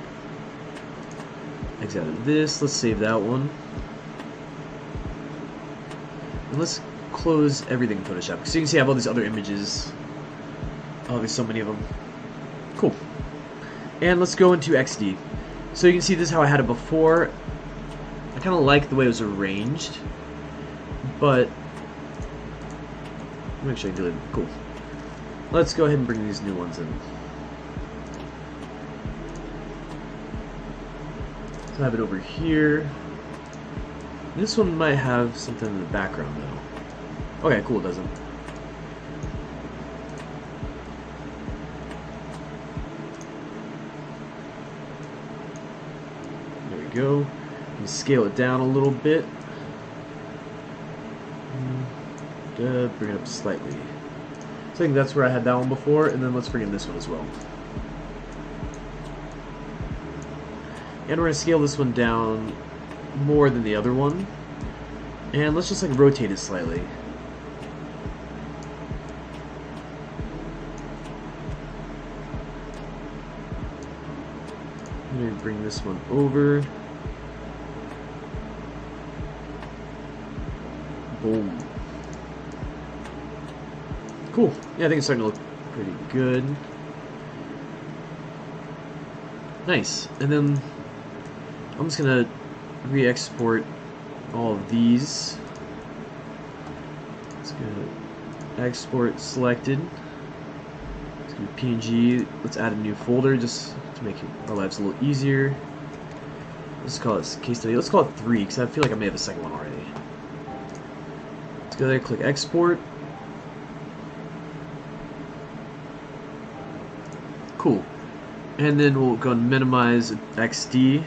Exit out of this. Let's save that one. And let's close everything in Photoshop. So you can see I have all these other images. Oh, there's so many of them. Cool. And let's go into XD. So you can see this is how I had it before. I kind of like the way it was arranged, but make sure I deleted it. Cool. Let's go ahead and bring these new ones in. So I have it over here. This one might have something in the background though. Okay, cool, it doesn't. There we we go. And scale it down a little bit. Bring it up slightly. So I think that's where I had that one before, and then let's bring in this one as well. And we're going to scale this one down more than the other one. And let's just like rotate it slightly. I'm going to bring this one over. Boom. Cool. Yeah, I think it's starting to look pretty good. Nice. And then I'm just gonna re-export all of these. Let's go export selected. Let's go PNG. Let's add a new folder just to make our lives a little easier. Let's call it case study. Let's call it 3 because I feel like I may have a second one already. Let's go there, click export. Cool. And then we'll go and minimize XD.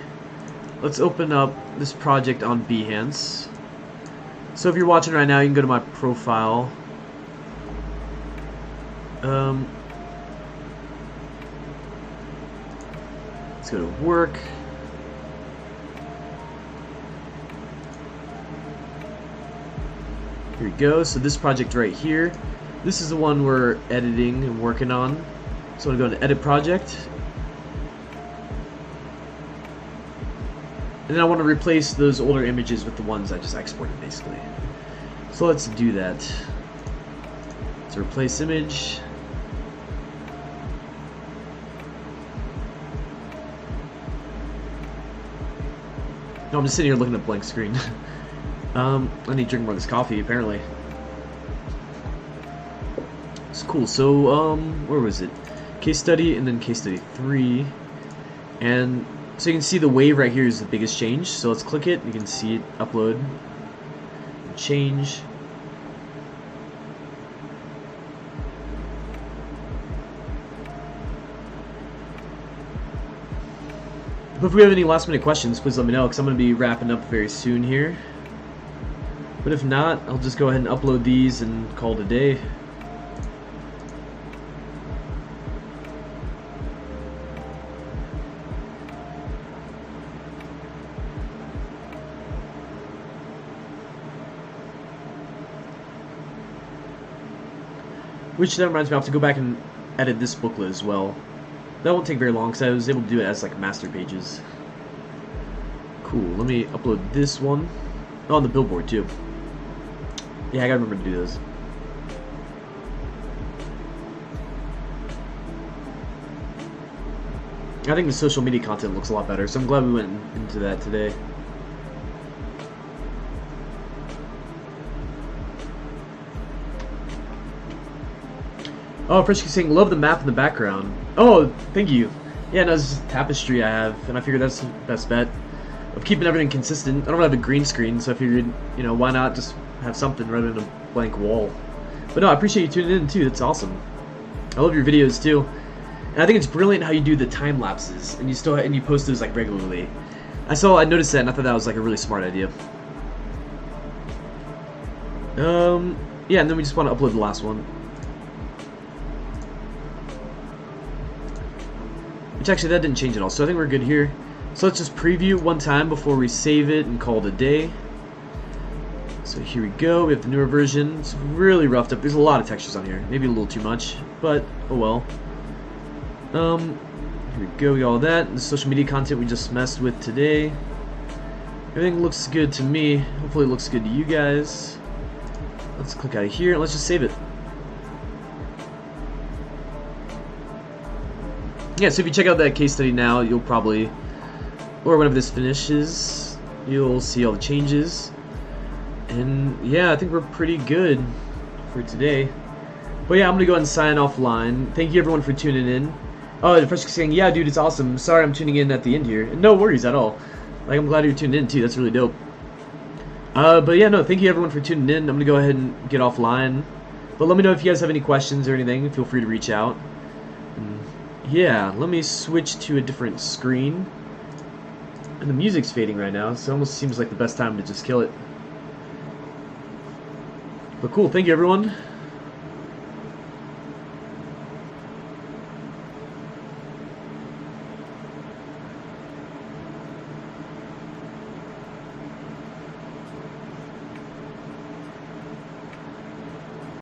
Let's open up this project on Behance. So if you're watching right now, you can go to my profile. Let's go to work. Here we go. So this project right here, this is the one we're editing and working on. So I'm going to go to edit project. And then I want to replace those older images with the ones I just exported, basically. So let's do that. Let's replace image. No, I'm just sitting here looking at a blank screen. I need to drink more of this coffee, apparently. It's cool. So, where was it? Case study and then case study 3. And so you can see the wave right here is the biggest change. So let's click it. You can see it upload, change. But if we have any last minute questions, please let me know because I'm going to be wrapping up very soon here. But if not, I'll just go ahead and upload these and call it a day. Which that reminds me, I have to go back and edit this booklet as well. That won't take very long because I was able to do it as like master pages. Cool, let me upload this one. Oh, on the billboard too. Yeah, I gotta remember to do this. I think the social media content looks a lot better, so I'm glad we went into that today. Oh, Frisky's saying, love the map in the background. Oh, thank you. Yeah, no, it's just tapestry I have, and I figured that's the best bet of keeping everything consistent. I don't have a green screen, so I figured, you know, why not just have something rather than a blank wall. But no, I appreciate you tuning in, too. That's awesome. I love your videos, too. And I think it's brilliant how you do the time lapses, and you post those, like, regularly. I noticed that, and I thought that was, like, a really smart idea. Yeah, and then we just want to upload the last one. Which actually, that didn't change at all, so I think we're good here. So let's just preview one time before we save it and call it a day. So here we go, we have the newer version. It's really roughed up, there's a lot of textures on here. Maybe a little too much, but oh well. Here we go, we got all that. The social media content we just messed with today. Everything looks good to me. Hopefully it looks good to you guys. Let's click out of here and let's just save it. Yeah, so if you check out that case study now, you'll probably, or whenever this finishes, you'll see all the changes. And yeah, I think we're pretty good for today. But yeah, I'm gonna go ahead and sign offline. Thank you everyone for tuning in. Oh, the first saying, yeah, dude, it's awesome. Sorry I'm tuning in at the end here. And no worries at all. Like, I'm glad you're tuned in too. That's really dope. But yeah, no, thank you everyone for tuning in. I'm gonna go ahead and get offline. But let me know if you guys have any questions or anything. Feel free to reach out. And yeah, let me switch to a different screen. And the music's fading right now, so it almost seems like the best time to just kill it. But cool, thank you everyone.